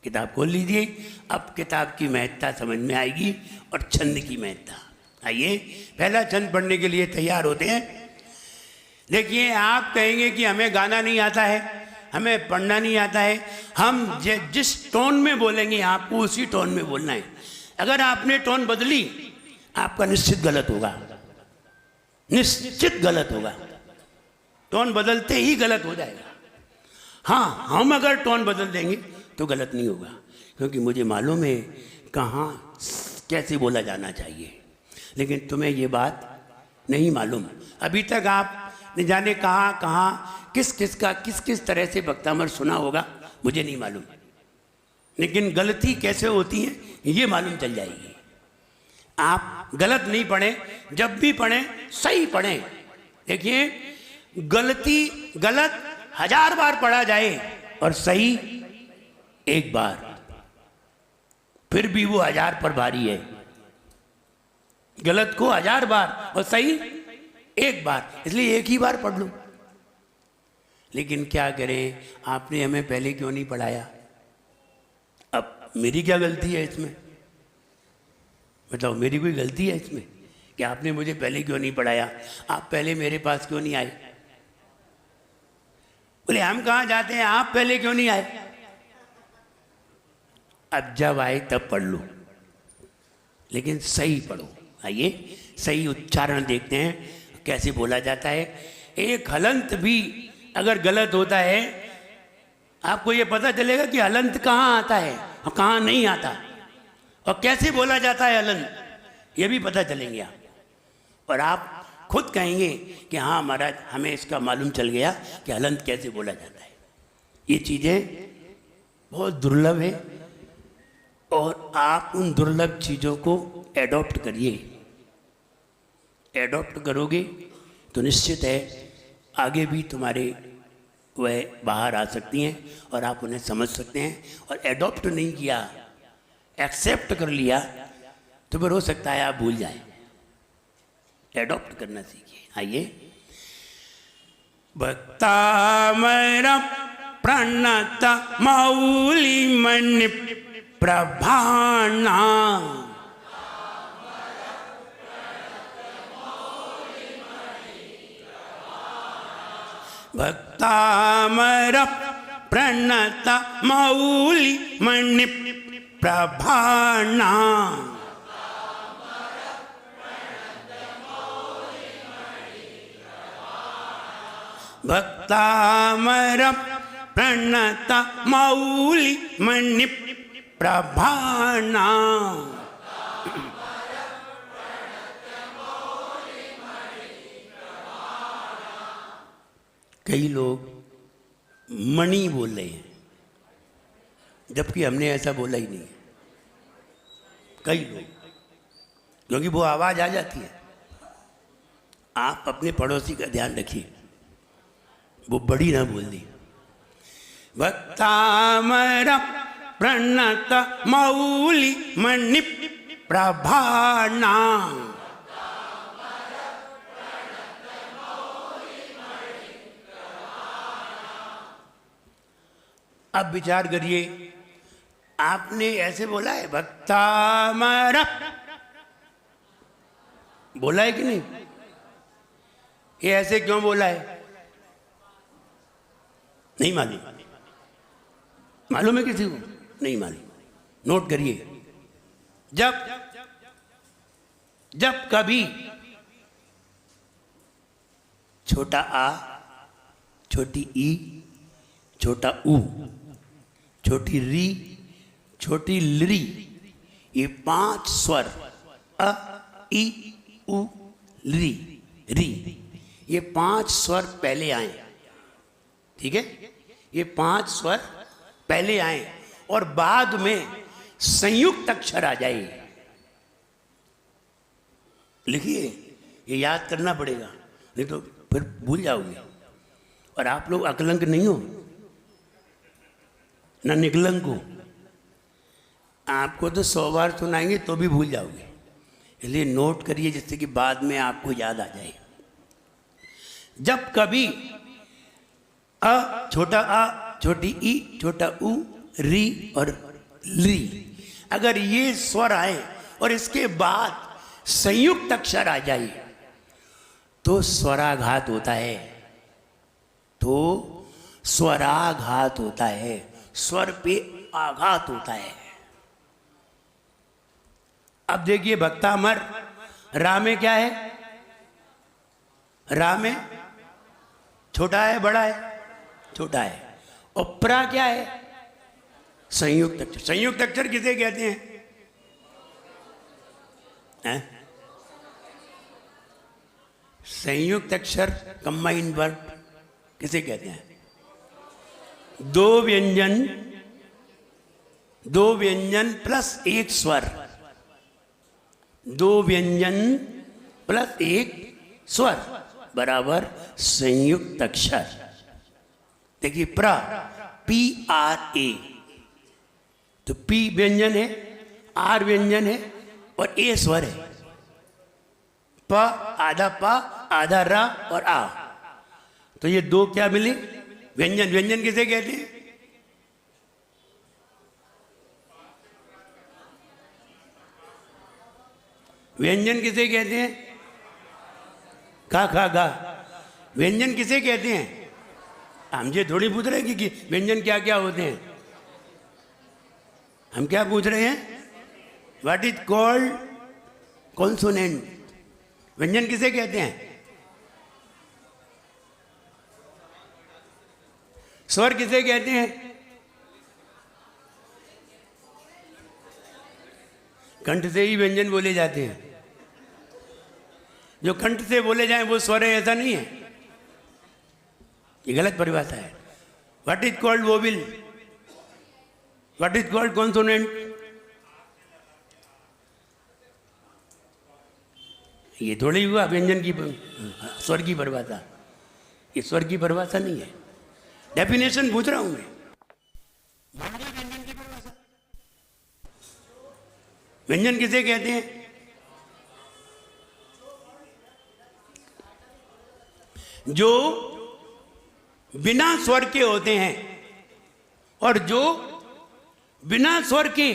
S2: किताब खोल लीजिए। अब किताब की महत्ता समझ में आएगी और छंद की महत्ता। आइए पहला छंद पढ़ने के लिए तैयार होते हैं। देखिए, आप कहेंगे कि हमें गाना नहीं आता है, हमें पढ़ना नहीं आता है। हम जिस टोन में बोलेंगे आपको उसी टोन में बोलना है। अगर आपने टोन बदली आपका निश्चित गलत होगा, निश्चित गलत होगा। टोन बदलते ही गलत हो जाएगा। हाँ, हम अगर टोन बदल देंगे तो गलत नहीं होगा, क्योंकि मुझे मालूम है कहाँ कैसे बोला जाना चाहिए। लेकिन तुम्हें ये बात नहीं मालूम। अभी तक आप न जाने कहाँ किस किस तरह से वक्तामर सुना होगा, मुझे नहीं मालूम। लेकिन गलती कैसे होती है ये मालूम चल जाएगी। आप गलत नहीं पढ़ें, जब भी पढ़ें सही पढ़ें। देखिए, गलत 1000 बार पढ़ा जाए और सही एक बार, फिर भी वो 1000 पर भारी है। गलत को 1000 बार और सही एक बार, इसलिए एक ही बार पढ़ लो। लेकिन क्या करें, आपने हमें पहले क्यों नहीं पढ़ाया? अब मेरी क्या गलती है इसमें? बताओ, मेरी कोई गलती है इसमें कि आपने मुझे पहले क्यों नहीं पढ़ाया? आप पहले मेरे पास क्यों नहीं आए? बोले हम कहाँ जाते हैं, आप पहले क्यों नहीं आए? अब जब आए तब पढ़ लो, लेकिन सही पढ़ो। आइए सही उच्चारण देखते हैं कैसे बोला जाता है। एक हलंत भी अगर गलत होता है, आपको ये पता चलेगा कि हलंत कहाँ आता है और कहाँ नहीं आता, और कैसे बोला जाता है हलंत, ये भी पता चलेंगे आप। और आप खुद कहेंगे कि हाँ महाराज, हमें इसका मालूम चल गया कि हलंत कैसे बोला जाता है। ये चीज़ें बहुत दुर्लभ है, और आप उन दुर्लभ चीज़ों को एडॉप्ट करिए। एडॉप्ट करोगे तो निश्चित है आगे भी तुम्हारे वह बाहर आ सकती हैं और आप उन्हें समझ सकते हैं। और एडॉप्ट नहीं किया, एक्सेप्ट कर लिया, तो फिर हो सकता है आप भूल जाएं। एडॉप्ट करना सीखिए। आइए, भक्तामर प्रणत मौली मणि प्रभाना, भक्तामर प्रणत मौली मणि प्रभाना, भक्तामर प्रणत मौली मणि प्रभाना। कई लोग मणि बोल रहे हैं, जबकि हमने ऐसा बोला ही नहीं है। कई लोग, क्योंकि वो आवाज आ जाती है। आप अपने पड़ोसी का ध्यान रखिए, वो बड़ी ना बोल दी। भक्तामर प्रणत मौली मणि प्रभाना, अब विचार करिए, आपने ऐसे बोला है भक्तामर, बोला है कि नहीं? ये ऐसे क्यों बोला है? नहीं मालूम? मालूम है किसी को? नहीं मालूम। नोट करिए, जब कभी छोटा आ, छोटी ई, छोटा ऊ, छोटी री, छोटी लरी, ये 5 स्वर अ, ई, उ, री, री, ये 5 स्वर पहले आए। ठीक है, ये 5 स्वर पहले आए और बाद में संयुक्त अक्षर आ जाए। लिखिए, ये याद करना पड़ेगा, नहीं तो फिर भूल जाओगे। और आप लोग अकलंक नहीं हो ना निकलंक हो, आपको तो 100 बार सुनाएंगे तो भी भूल जाओगे। इसलिए नोट करिए, जिससे कि बाद में आपको याद आ जाए। जब कभी अ, छोटा आ, छोटी ई, छोटा उ, री और ली, अगर ये स्वर आए और इसके बाद संयुक्त अक्षर आ जाए तो स्वराघात होता है। तो स्वराघात होता है, स्वर पे आघात होता है। अब देखिए भक्तामर, रा में क्या है? रा में छोटा है बड़ा है? छोटा है। और प्रा क्या है? संयुक्त अक्षर। संयुक्त अक्षर किसे कहते हैं? संयुक्त अक्षर कंबाइंड वर्ड किसे कहते हैं? दो व्यंजन प्लस एक स्वर, दो व्यंजन प्लस एक स्वर बराबर संयुक्त अक्षर। देखिए प्र, पी आर ए, तो पी व्यंजन है, आर व्यंजन है और ए स्वर है। प आधा प आधा रा और आ, तो ये दो क्या मिले? व्यंजन। व्यंजन किसे कहते हैं? व्यंजन किसे कहते हैं? खा खा गा। व्यंजन किसे कहते हैं? हमसे थोड़ी पूछ रहे हैं कि व्यंजन क्या क्या होते हैं। हम क्या पूछ रहे हैं? What is called consonant. व्यंजन किसे कहते हैं? स्वर किसे कहते हैं? कंठ से ही व्यंजन बोले जाते हैं। जो कंठ से बोले जाएं वो स्वर है, ऐसा नहीं है, ये गलत परिभाषा है। What is called vowel, what is called consonant. ये थोड़ी हुआ व्यंजन की स्वर की परिभाषा, ये स्वर की परिभाषा नहीं है। डेफिनेशन पूछ रहा हूं मैं। व्यंजन की परिभाषा, व्यंजन किसे कहते हैं? जो बिना स्वर के होते हैं और जो बिना स्वर के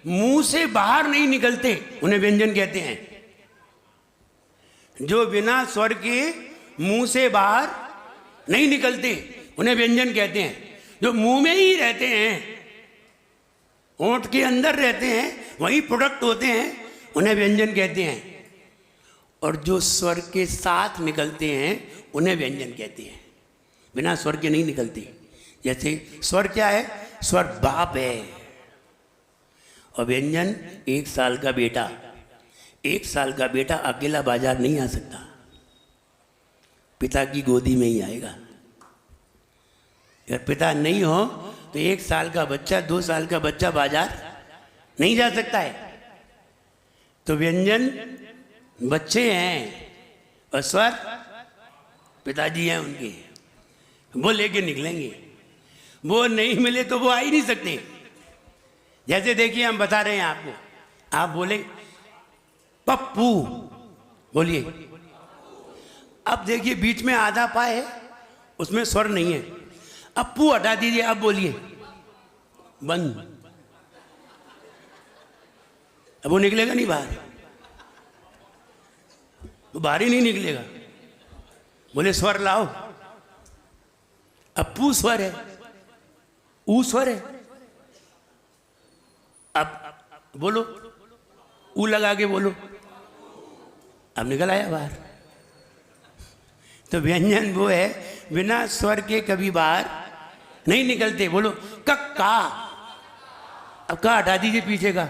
S2: मुंह से बाहर नहीं निकलते, उन्हें व्यंजन कहते हैं। जो बिना स्वर के मुंह से बाहर नहीं निकलते, उन्हें व्यंजन कहते हैं। जो मुंह में ही रहते हैं, होंठ के अंदर रहते हैं, वही प्रोडक्ट होते हैं, उन्हें व्यंजन कहते हैं। और जो स्वर के साथ निकलते हैं, उन्हें व्यंजन कहते हैं। बिना स्वर के नहीं निकलते। जैसे स्वर क्या है? स्वर बाप है। और व्यंजन 1 साल का बेटा। 1 साल का बेटा अकेला बाजार नहीं आ सकता, पिता की गोदी में ही आएगा। अगर पिता नहीं हो तो 1 साल का बच्चा, 2 साल का बच्चा बाजार नहीं जा सकता है। तो व्यंजन बच्चे हैं और स्वर पिताजी हैं उनके, वो लेके निकलेंगे। वो नहीं मिले तो वो आ ही नहीं सकते। जैसे देखिए हम बता रहे हैं आपको, आप बोले पप्पू, बोलिए। अब देखिए बीच में आधा पा है, उसमें स्वर नहीं है। अब पू हटा दीजिए, अब बोलिए बंद। अब वो निकलेगा नहीं बाहर, वो बाहर ही नहीं निकलेगा। बोले स्वर लाओ, अब पू स्वर है, ऊ स्वर है। अब बोलो, ऊ लगा के बोलो, अब निकल आया बाहर। तो व्यंजन वो है बिना स्वर के कभी बाहर नहीं निकलते। बोलो कक्का, अब का हटा दीजिए पीछे का,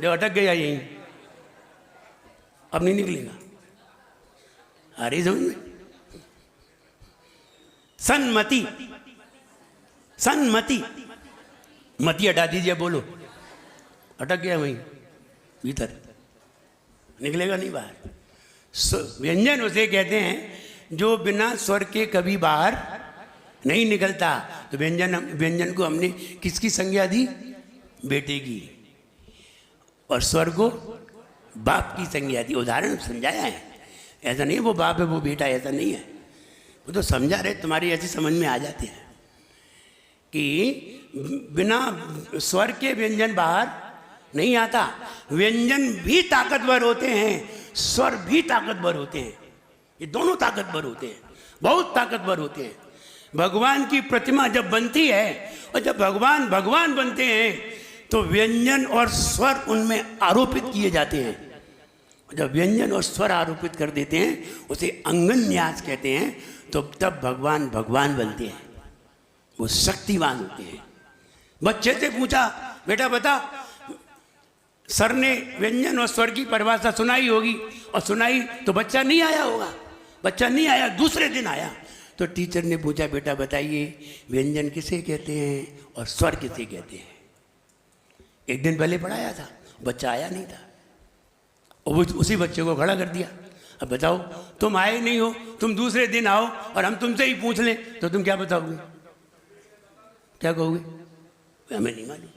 S2: जो अटक गया यहीं, अब नहीं निकलेगा। आ रही समझ में? सन्मति, सन्मति, मति हटा दीजिए, बोलो, अटक गया वहीं भीतर, निकलेगा नहीं बाहर। व्यंजन उसे कहते हैं जो बिना स्वर के कभी बाहर नहीं निकलता। तो व्यंजन को हमने किसकी संज्ञा दी? बेटे की। और स्वर को बाप की संज्ञा दी। उदाहरण समझाया है, ऐसा नहीं वो बाप है वो बेटा, ऐसा नहीं है। वो तो समझा रहे, तुम्हारी ऐसी समझ में आ जाती है कि बिना स्वर के व्यंजन बाहर नहीं आता। व्यंजन भी ताकतवर होते हैं, स्वर भी ताकतवर होते हैं। ये दोनों ताकतवर होते हैं, बहुत ताकतवर होते हैं। भगवान की प्रतिमा जब बनती है और जब भगवान भगवान बनते हैं तो व्यंजन और स्वर उनमें आरोपित किए जाते हैं। जब व्यंजन और स्वर आरोपित कर देते हैं उसे अंगन न्यास कहते हैं। तो तब भगवान भगवान बनते हैं, वो शक्तिवान होते हैं। बच्चे से पूछा, बेटा बता, सर ने व्यंजन और स्वर की परिभाषा सुनाई होगी, और सुनाई तो बच्चा नहीं आया होगा। बच्चा नहीं आया, दूसरे दिन आया तो टीचर ने पूछा, बेटा बताइए व्यंजन किसे कहते हैं और स्वर किसे कहते हैं। एक दिन पहले पढ़ाया था, बच्चा आया नहीं था, और वो उसी बच्चे को खड़ा कर दिया। अब बताओ, तुम आए नहीं हो, तुम दूसरे दिन आओ और हम तुमसे ही पूछ लें तो तुम क्या बताओगे, क्या कहोगे? हमें नहीं मालूम।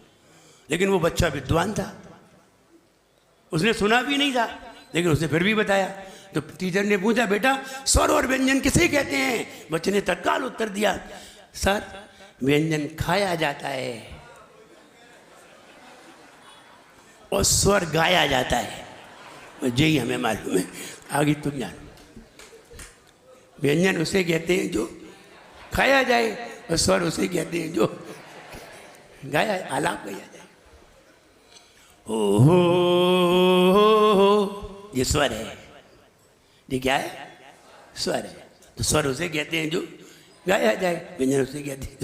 S2: लेकिन वो बच्चा विद्वान था, उसने सुना भी नहीं था, लेकिन उसने फिर भी बताया। तो टीचर ने पूछा, बेटा स्वर और व्यंजन किसे कहते हैं? बच्चे ने तत्काल उत्तर दिया, सर व्यंजन खाया जाता है और स्वर गाया जाता है। यही हमें मालूम है, आगे तुम जानो। व्यंजन उसे कहते हैं जो खाया जाए और स्वर उसे कहते हैं जो गाया, आलाप गाया जाए। ओ हो, ये स्वर है। ये क्या है? स्वर है। तो स्वर उसे कहते हैं जो गाया जाए, व्यंजन उसे कहते हैं।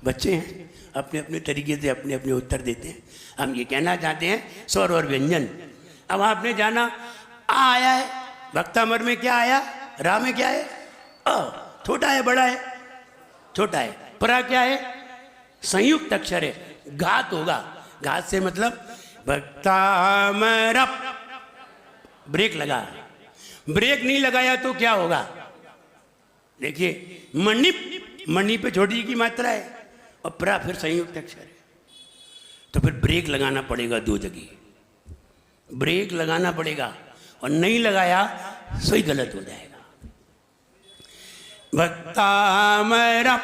S2: बच्चे हैं, अपने अपने तरीके से अपने अपने उत्तर देते हैं। हम ये कहना चाहते हैं स्वर और व्यंजन। अब आपने जाना आ आया है, भक्तामर में क्या आया, रा में क्या है, अ। छोटा है बड़ा है? छोटा है। परा क्या है? संयुक्त अक्षर है, घात होगा। घात से मतलब भक्तामर, ब्रेक लगा। ब्रेक नहीं लगाया तो क्या होगा? देखिए, मणि, मणि पे छोटी की मात्रा है और प्रा फिर संयुक्त अक्षर है, तो फिर ब्रेक लगाना पड़ेगा। दो जगह ब्रेक लगाना पड़ेगा, और नहीं लगाया सही गलत हो जाएगा। भक्तामर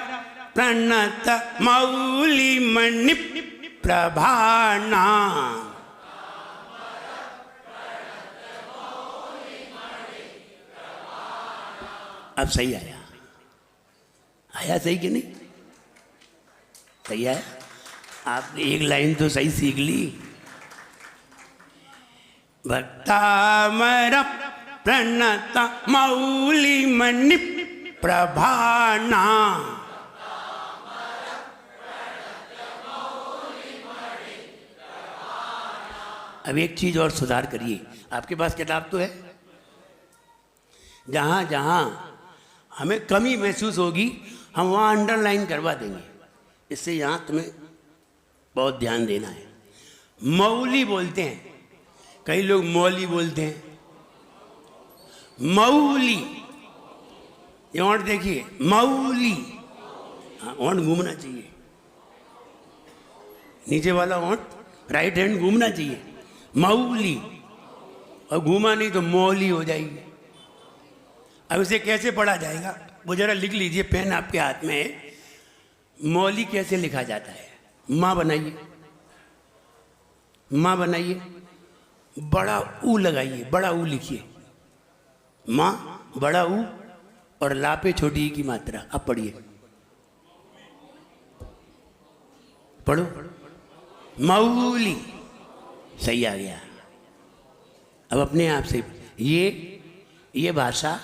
S2: प्रणत मौली मणि प्रभाना। अब सही आया? आया सही कि नहीं? सही आया? आपने एक लाइन तो सही सीख ली। भक्तामर प्रणत मौली मणि प्रभाना। अब एक चीज और सुधार करिए, आपके पास किताब तो है। जहां जहां हमें कमी महसूस होगी हम वहां अंडरलाइन करवा देंगे। इससे यहां तुम्हें बहुत ध्यान देना है। मौली बोलते हैं, कई लोग मौली बोलते हैं। मौली, ये ओंठ देखिए, मौली। हाँ, ओंठ घूमना चाहिए, नीचे वाला ओंठ राइट हैंड घूमना चाहिए। मौली, और घूमा नहीं तो मौली हो जाएगी। अब इसे कैसे पढ़ा जाएगा वो जरा लिख लीजिए, पेन आपके हाथ में है। मौली कैसे लिखा जाता है? माँ बनाइए, माँ बनाइए, बड़ा ऊ लगाइए, बड़ा ऊ लिखिए। माँ बड़ा ऊ और लापे छोटी की मात्रा। अब पढ़िए, पढ़ो। मौली, सही आ गया। अब अपने आप से ये भाषा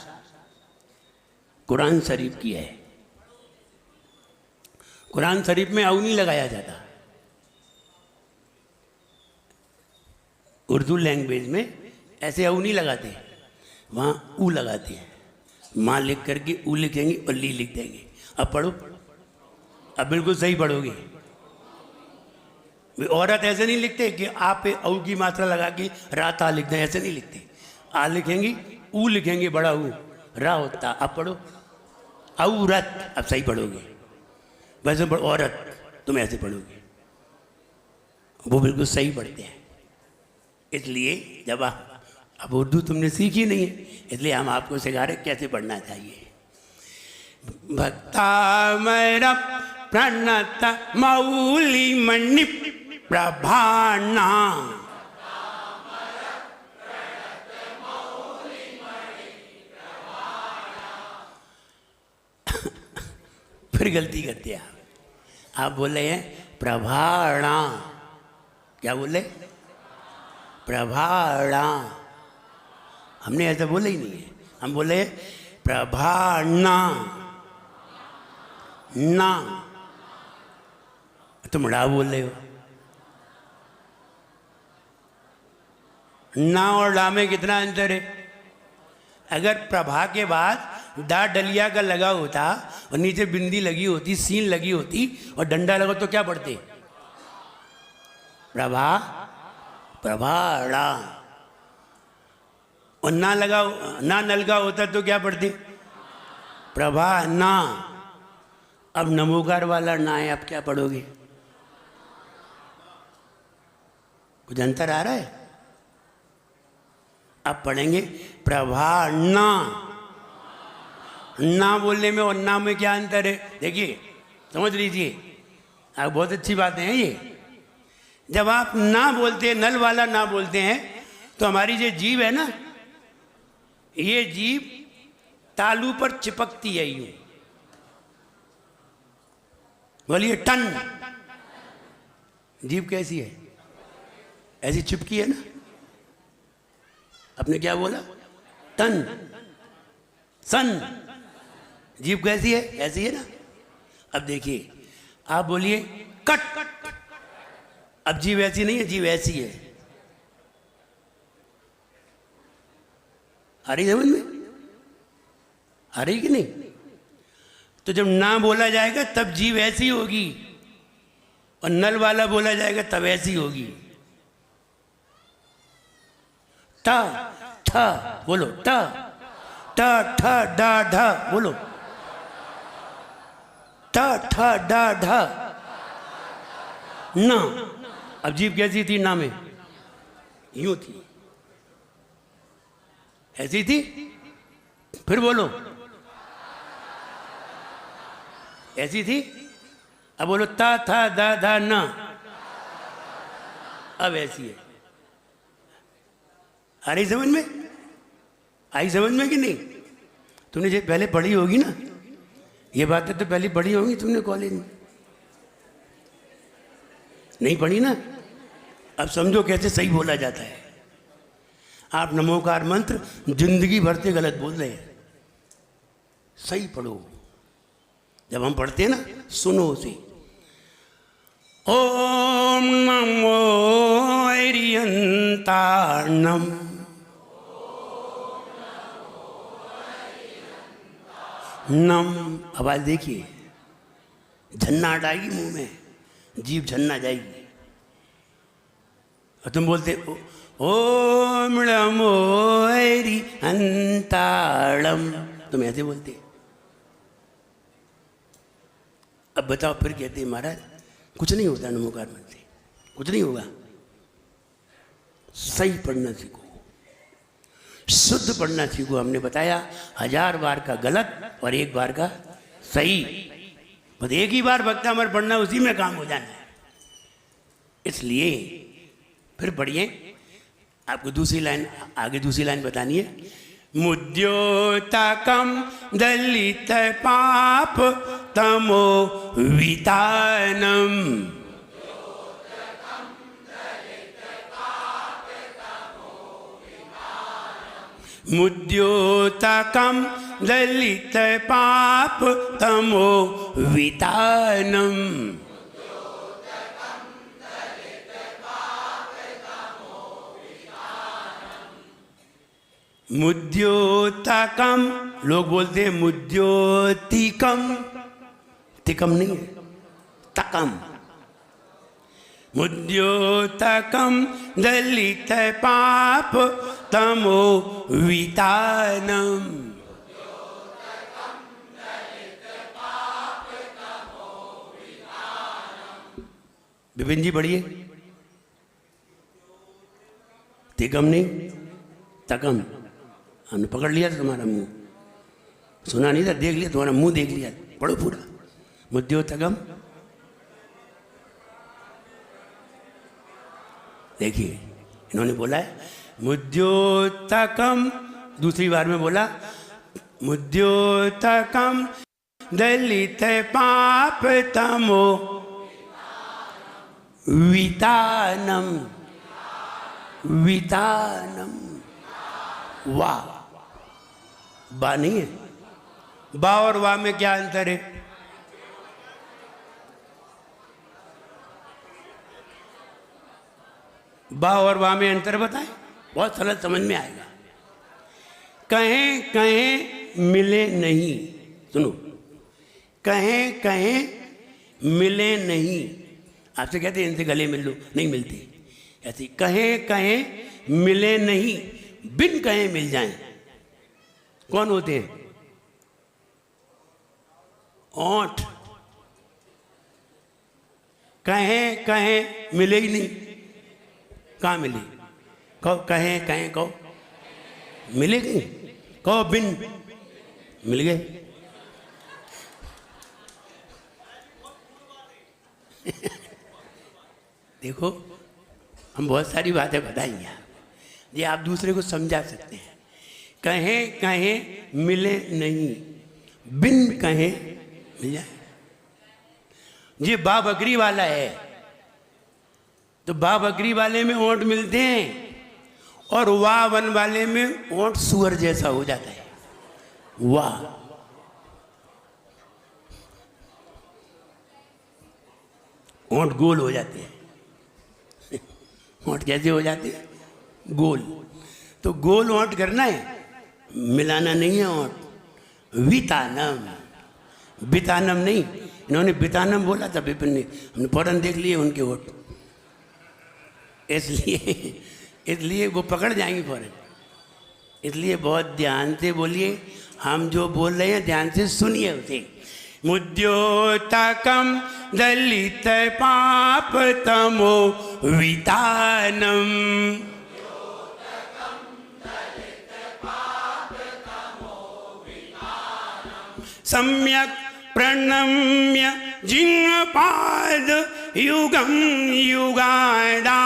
S2: कुरान शरीफ की है। कुरान शरीफ में औ नहीं लगाया जाता। उर्दू लैंग्वेज में ऐसे औ नहीं लगाते, वहाँ ऊ लगाते हैं। माँ लिख करके ऊ लिखेंगे और ली लिख देंगे। अब पढ़ो, अब बिल्कुल सही पढ़ोगे। औरत ऐसे नहीं लिखते कि आप पे औ की मात्रा लगा के राता लिख दें, ऐसे नहीं लिखते। आ लिखेंगी, ऊ लिखेंगे, बड़ा ऊ, रा होता। अब पढ़ो, औरत, अब सही पढ़ोगे। वैसे पढ़ो औरत, तुम ऐसे पढ़ोगे, वो बिल्कुल सही पढ़ते हैं। इसलिए जब अब उर्दू तुमने सीखी नहीं है, इसलिए हम आपको सिखा रहे कैसे पढ़ना चाहिए। भक्तामर प्रणत मौली मणि प्रभाना। फिर गलती करते हैं आप बोल रहे हैं प्रभाणा। क्या बोले? प्रभाणा। हमने ऐसा बोला ही नहीं है, हम बोले प्रभाणा ना। तुम ड़ा बोल रहे हो। ना और ला में कितना अंतर है? अगर प्रभा के बाद दा डलिया का लगा होता और नीचे बिंदी लगी होती, सीन लगी होती और डंडा लगा तो क्या पढ़ते? प्रभा, प्रभाड़ा। और ना लगा, ना नलगा होता तो क्या पढ़ते? प्रभा ना। अब नमोकार वाला ना है, अब क्या पढ़ोगे? कुछ अंतर आ रहा है? अब पढ़ेंगे प्रभा ना। ना बोलने में और ना में क्या अंतर है? देखिए समझ लीजिए, आप बहुत अच्छी बातें हैं ये। जब आप ना बोलते हैं, नल वाला ना बोलते हैं, तो हमारी जो जीभ है ना, ये जीभ तालू पर चिपकती है यूं। बोलिए टन। जीभ कैसी है? ऐसी चिपकी है ना। आपने क्या बोला? टन सन। जीभ कैसी है? ऐसी है ना। अब देखिए, आप बोलिए कट। अब जीभ ऐसी नहीं है, जीभ ऐसी है। आ रही समझ में? आ रही कि नहीं? तो जब ना बोला जाएगा तब जीभ ऐसी होगी, और नल वाला बोला जाएगा तब ऐसी होगी। टा ठा बोलो, टा टा ठा डा ढा बोलो, टा ठा डा ढा ना। अब जीभ कैसी थी ना में? यूं थी। ऐसी थी? फिर बोलो, ऐसी थी। अब बोलो ता था दा धा ना। अब ऐसी है। आ रही समझ में? आई समझ में कि नहीं? तुमने जो पहले पढ़ी होगी ना, ये बातें तो पहले पढ़ी होंगी तुमने कॉलेज में। नहीं पढ़ी ना? अब समझो कैसे सही बोला जाता है। आप नमोकार मंत्र जिंदगी भर से गलत बोल रहे हैं। सही पढ़ो। जब हम पढ़ते हैं ना, सुनो उसे। ओम नमो हरियंताणम। नम। आवाज देखिए, झन्ना हटाएगी मुंह में, जीभ झन्ना जाएगी। और तुम बोलते ओम नमो हरियंताणम, तुम ऐसे बोलते। अब बताओ, फिर कहते महाराज कुछ नहीं होता नमोकार मंत्र से, कुछ नहीं होगा। सही पढ़ना सीखो, शुद्ध पढ़ना सीखो। हमने बताया 1000 बार का गलत और 1 बार का सही। बस एक ही बार भक्तामृत पढ़ना, उसी में काम हो जाना है। इसलिए फिर पढ़िए। आपको दूसरी लाइन, आगे दूसरी लाइन बतानी है। मुद्योतकम दलित पाप तमो वितानम। मुद्योतकम दलित पाप तमो वितानम। मुद्योतकम, लोग बोलते हैं मुद्योतिकम। तिकम नहीं है, तकम। मुद्योतकम दलित पाप तमो वितानम। विपिन जी बढ़िए। तिकम नहीं, तकम। हमने पकड़ लिया था तुम्हारा मुंह, सुना नहीं था, देख लिया तुम्हारा मुंह, देख लिया। पढ़ो पूरा। मुद्योतकम। देखिए इन्होंने बोला है मुद्योतकम, दूसरी बार में बोला मुद्योतकम दलित पाप तमो वितानम। वितानम वाह, बा नहीं है, बा और वाह में क्या अंतर है? बा और वाह में अंतर बताएं, बहुत सरल समझ में आएगा। कहें कहें मिले नहीं, सुनो, कहें कहें मिले नहीं। आपसे कहते हैं इनसे गले मिल लो, नहीं मिलते। ऐसे कहें कहें मिले नहीं, बिन कहें मिल जाएं। कौन होते हैं? ओंठ। कहें कहें मिले ही नहीं, कहाँ मिले? कहो कहें कहें, कहो मिले नहीं, कहो बिन मिल गए। देखो, हम बहुत सारी बातें बताएंगे, ये आप दूसरे को समझा सकते हैं। कहें कहें मिले नहीं, बिन कहें मिल जाए। ये बा बकरी वाला है, तो बा बकरी वाले में ओंठ मिलते हैं, और वाह वन वाले में ओंठ सुअर जैसा हो जाता है। वाह, ओंठ गोल हो जाते हैं। ओंठ कैसे हो जाते हैं? गोल। तो गोल ओंठ करना है, मिलाना नहीं है ओंठ। वितानम, वितानम नहीं, इन्होंने वितानम बोला था विपिन ने, हमने फौरन देख लिए उनके ओंठ, इसलिए वो पकड़ जाएंगे फौरन। इसलिए बहुत ध्यान से बोलिए, हम जो बोल रहे हैं ध्यान से सुनिए उसे। मुद्योतकम दलित पाप तमो वितानम। सम्यक प्रणम्य जिन्पाद युगम युगादा।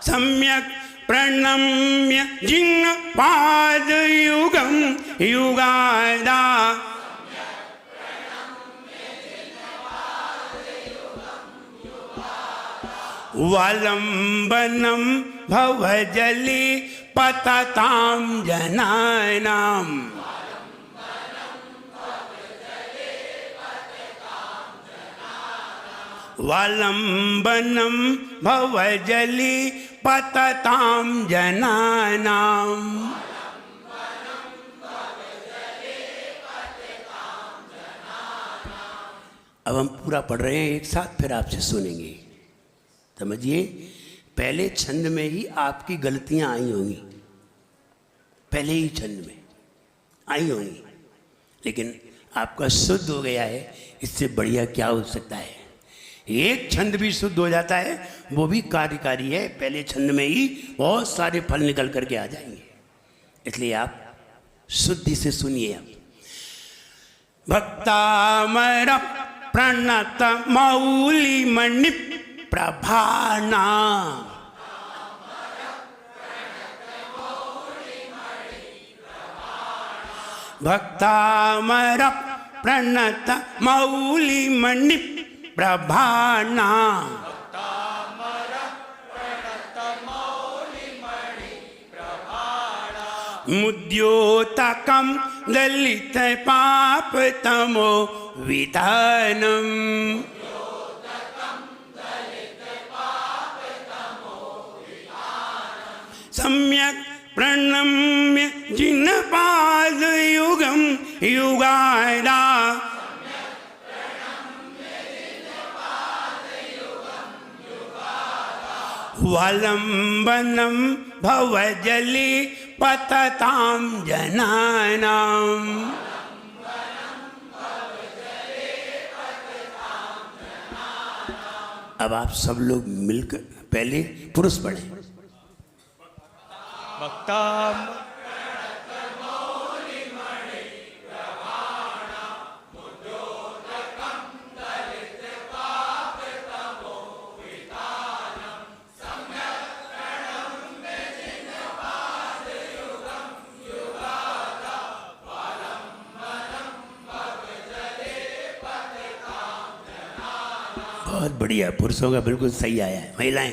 S2: सम्यक प्रणम्य जिन्पाद युगम युगादा। वालंबनम भवजली पतताम जनानाम। वालंबनम भवजली पतताम जनानाम। अब हम पूरा पढ़ रहे हैं एक साथ, फिर आपसे सुनेंगे। समझिए, पहले छंद में ही आपकी गलतियां आई होंगी, पहले ही छंद में आई होंगी, लेकिन आपका शुद्ध हो गया है। इससे बढ़िया क्या हो सकता है? एक छंद भी शुद्ध हो जाता है, वो भी कार्यकारी है। पहले छंद में ही बहुत सारे फल निकल करके आ जाएंगे। इसलिए आप शुद्धि से सुनिए। आप भक्तामर प्रणत मौली मणि प्रभाना। भक्तामर प्रणत मौली मणि प्रभाना। मुद्योतकम दलित पाप तमो वितानम। सम्यक प्रणम्य जिन्पाद युगम युगादा। वालंबनम भवजली पतताम जनानाम। अब आप सब लोग मिलकर पहले पुरुष पढ़ें।
S3: भक्ताम
S2: बहुत बढ़िया, पुरुषों का बिल्कुल सही आया है। महिलाएं,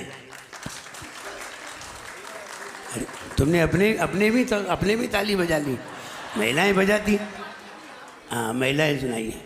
S2: अरे तुमने अपने भी ताली बजा ली, महिलाएं बजाती। हाँ, महिलाएं सुनाइए।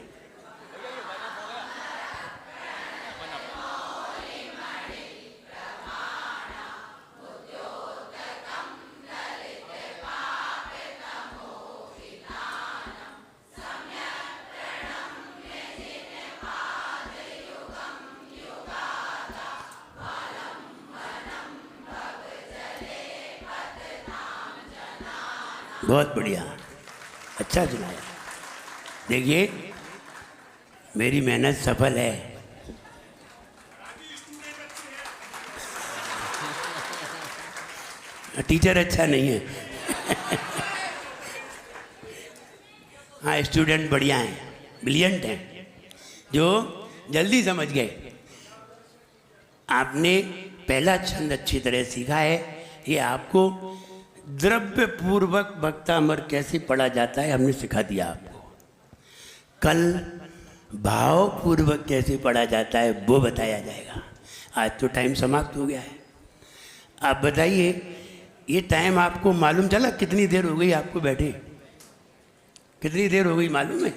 S2: बहुत बढ़िया, अच्छा सुनाया। देखिए, मेरी मेहनत सफल है। टीचर अच्छा नहीं है। हाँ, स्टूडेंट बढ़िया हैं, ब्रिलियंट हैं, जो जल्दी समझ गए। आपने पहला छंद अच्छी तरह सीखा है। ये आपको द्रव्य पूर्वक भक्तामर कैसे पढ़ा जाता है हमने सिखा दिया आपको। कल भाव पूर्वक कैसे पढ़ा जाता है वो बताया जाएगा। आज तो टाइम समाप्त हो गया है। आप बताइए, ये टाइम आपको मालूम चला? कितनी देर हो गई आपको बैठे? कितनी देर हो गई मालूम है?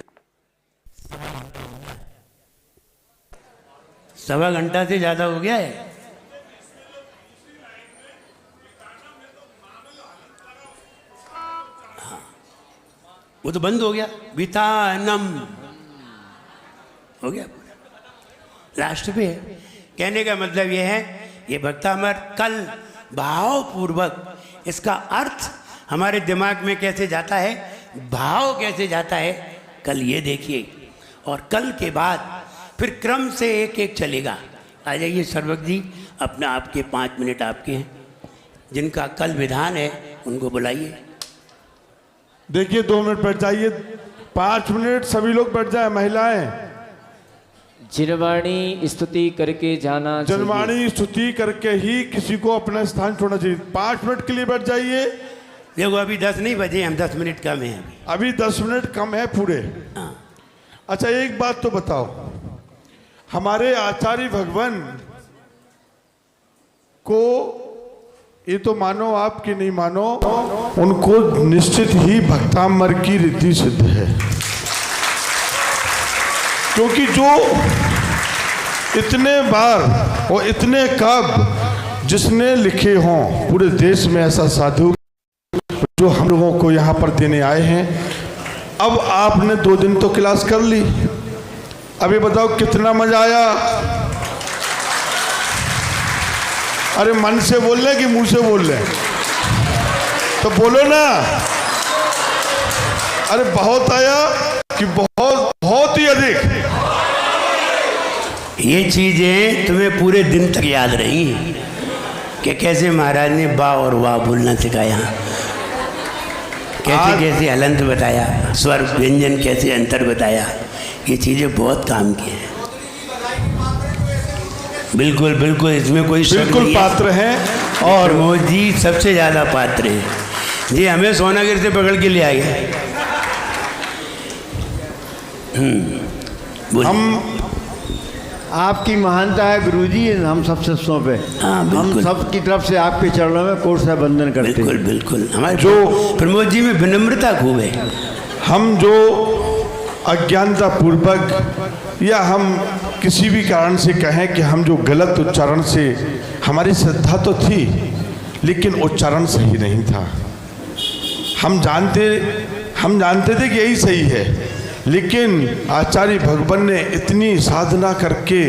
S2: 1.25 घंटा से ज़्यादा हो गया है। वो तो बंद हो गया, वितानम हो गया, लास्ट पे है। कहने का मतलब ये है, ये भक्तामर कल भाव पूर्वक, इसका अर्थ हमारे दिमाग में कैसे जाता है, भाव कैसे जाता है, कल ये देखिए। और कल के बाद फिर क्रम से एक एक चलेगा। आ जाइए सर्वक जी, अपना आपके 5 मिनट आपके हैं। जिनका कल विधान है उनको बुलाइए।
S4: देखिए 2 मिनट बैठ जाइए, 5 मिनट सभी लोग बैठ जाए। महिलाएं,
S1: जिनवाणी स्तुति करके जाना चाहिए।
S4: जनवाणी स्तुति करके ही किसी को अपना स्थान छोड़ना चाहिए। 5 मिनट के लिए बैठ जाइए।
S2: देखो अभी 10 नहीं बजे, हम 10 मिनट कम है
S4: अभी 10 मिनट कम है पूरे।
S2: हाँ।
S4: अच्छा एक बात तो बताओ, हमारे आचार्य भगवान को, ये तो मानो आप कि नहीं मानो, उनको निश्चित ही भक्तामर की रिद्धि सिद्ध है। क्योंकि जो इतने बार और इतने कब जिसने लिखे हों, पूरे देश में ऐसा साधु जो हम लोगों को यहाँ पर देने आए हैं। अब आपने 2 दिन तो क्लास कर ली, अभी बताओ कितना मजा आया। अरे मन से बोल रहे कि मुंह से बोल रहे? तो बोलो ना। अरे बहुत आया कि बहुत ही अधिक।
S2: ये चीजें तुम्हें पूरे दिन तक याद रही कि कैसे महाराज ने बा और वाह बोलना सिखाया, कैसे कैसे हलंत बताया, स्वर व्यंजन कैसे अंतर बताया। ये चीजें बहुत काम की हैं। बिल्कुल बिल्कुल, इसमें कोई
S4: बिल्कुल पात्र हैं।
S2: और प्रमोद जी सबसे ज़्यादा पात्र हैं जी। हमें सोनागिर से पकड़ के ले आए।
S5: हम आपकी महानता है गुरुजी, हम सबसे सौंपे।
S2: हाँ,
S5: हम सब की तरफ से आपके चरणों में कोट से वंदन करते हैं।
S2: बिल्कुल बिल्कुल, हमारे जो प्रमोद जी में विनम्रता खूब है।
S4: हम जो अज्ञानता पूर्वक या हम किसी भी कारण से कहें कि हम जो गलत उच्चारण से, हमारी श्रद्धा तो थी लेकिन उच्चारण सही नहीं था। हम जानते थे कि यही सही है, लेकिन आचार्य भगवान ने इतनी साधना करके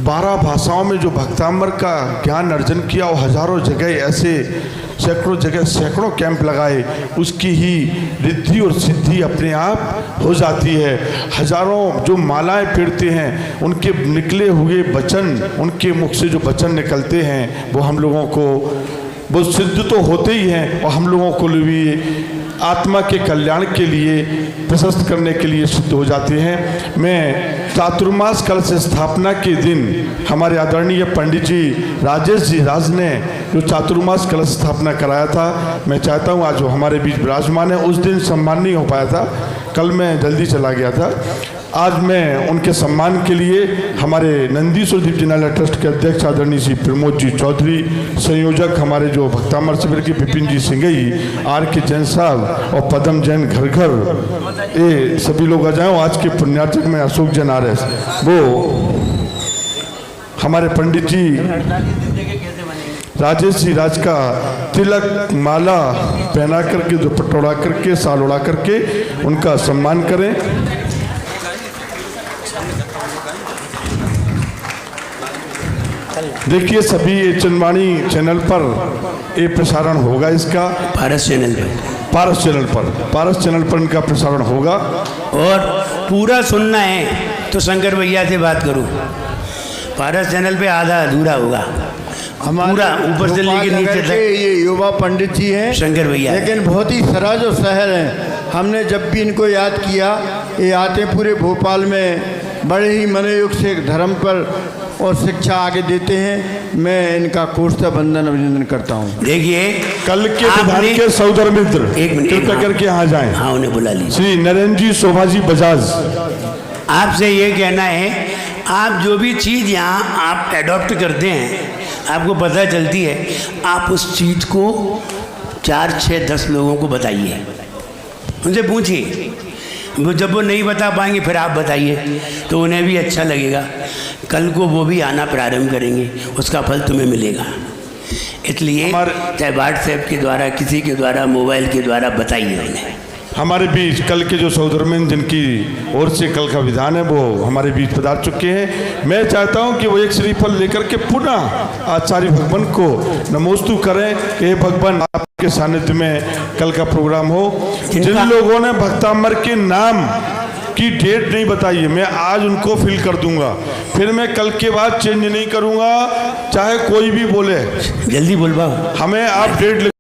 S4: 12 भाषाओं में जो भक्तामर का ज्ञान अर्जन किया, और हजारों जगह ऐसे सैकड़ों जगह सैकड़ों कैंप लगाए, उसकी ही रिद्धि और सिद्धि अपने आप हो जाती है। हजारों जो मालाएं पीड़ते हैं, उनके निकले हुए वचन, उनके मुख से जो वचन निकलते हैं, वो हम लोगों को वो सिद्ध तो होते ही हैं, और हम लोगों को भी आत्मा के कल्याण के लिए, प्रशस्त करने के लिए सिद्ध हो जाते हैं। मैं चातुर्मास कलश स्थापना के दिन हमारे आदरणीय पंडित जी राजेश जी राज ने जो चातुर्मास कलश स्थापना कराया था, मैं चाहता हूँ आज वो हमारे बीच विराजमान है। उस दिन सम्मान नहीं हो पाया था, कल मैं जल्दी चला गया था। आज मैं उनके सम्मान के लिए हमारे नंदीश्वर दीप जिनालय ट्रस्ट के अध्यक्ष आदरणीय श्री प्रमोद जी चौधरी, संयोजक हमारे जो भक्तामर शिविर के विपिन जी सिंगई, आर के जैन साहब और पदम जैन घर घर, ये सभी लोग आ जाएं। आज के पुण्यार्चक में अशोक जैन RS, वो हमारे पंडित जी राजेश जी राज का तिलक माला पहना करके, दुपट्टा उड़ा करके, साल उड़ा करके उनका सम्मान करें। देखिए सभी ये चंदवाणी चैनल पर ये प्रसारण होगा, इसका
S2: पारस चैनल पे,
S4: पारस चैनल पर, पारस चैनल पर इनका प्रसारण होगा।
S2: और पूरा सुनना है तो शंकर भैया से बात करूं। पारस चैनल पे आधा अधूरा होगा, पूरा ऊपर से लेके नीचे तक।
S5: ये युवा पंडित जी हैं
S2: शंकर भैया,
S5: लेकिन बहुत ही सराज और शहर हैं। हमने जब भी इनको याद किया, ये आते पूरे भोपाल में बड़े ही मनोयोग से धर्म पर और शिक्षा आगे देते हैं। मैं इनका कोष्ठा बंदन अभिनंदन करता हूँ।
S2: देखिए
S4: कल के विधान के सौदर मित्र
S2: एक मिनट,
S4: कृपया करके यहाँ जाएं।
S2: हाँ उन्हें बुला लीजिए।
S4: श्री नरेंद्र जी शोभा जी बजाज,
S2: आपसे ये कहना है, आप जो भी चीज़ यहाँ आप एडॉप्ट करते हैं, आपको पता चलती है, आप उस चीज़ को 4, 6, 10 लोगों को बताइए, उनसे पूछिए। वो जब वो नहीं बता पाएंगे फिर आप बताइए, तो उन्हें भी अच्छा लगेगा। कल को वो भी आना प्रारंभ करेंगे, उसका फल तुम्हें मिलेगा। इसलिए चाहे व्हाट्सएप के द्वारा, किसी के द्वारा, मोबाइल के द्वारा बताइए उन्हें।
S4: हमारे बीच कल के जो सौदरमिन जिनकी ओर से कल का विधान है, वो हमारे बीच पधार चुके हैं। मैं चाहता हूं कि वो एक श्रीफल लेकर के पुनः आचार्य भगवान को नमोस्तु करें कि हे भगवान आपके सानिध्य में कल का प्रोग्राम हो। जिन लोगों ने भक्तामर के नाम की डेट नहीं बताई है, मैं आज उनको फिल कर दूंगा, फिर मैं कल के बाद चेंज नहीं करूंगा, चाहे कोई भी बोले।
S2: जल्दी बोल पाओ।
S4: हमें आप डेट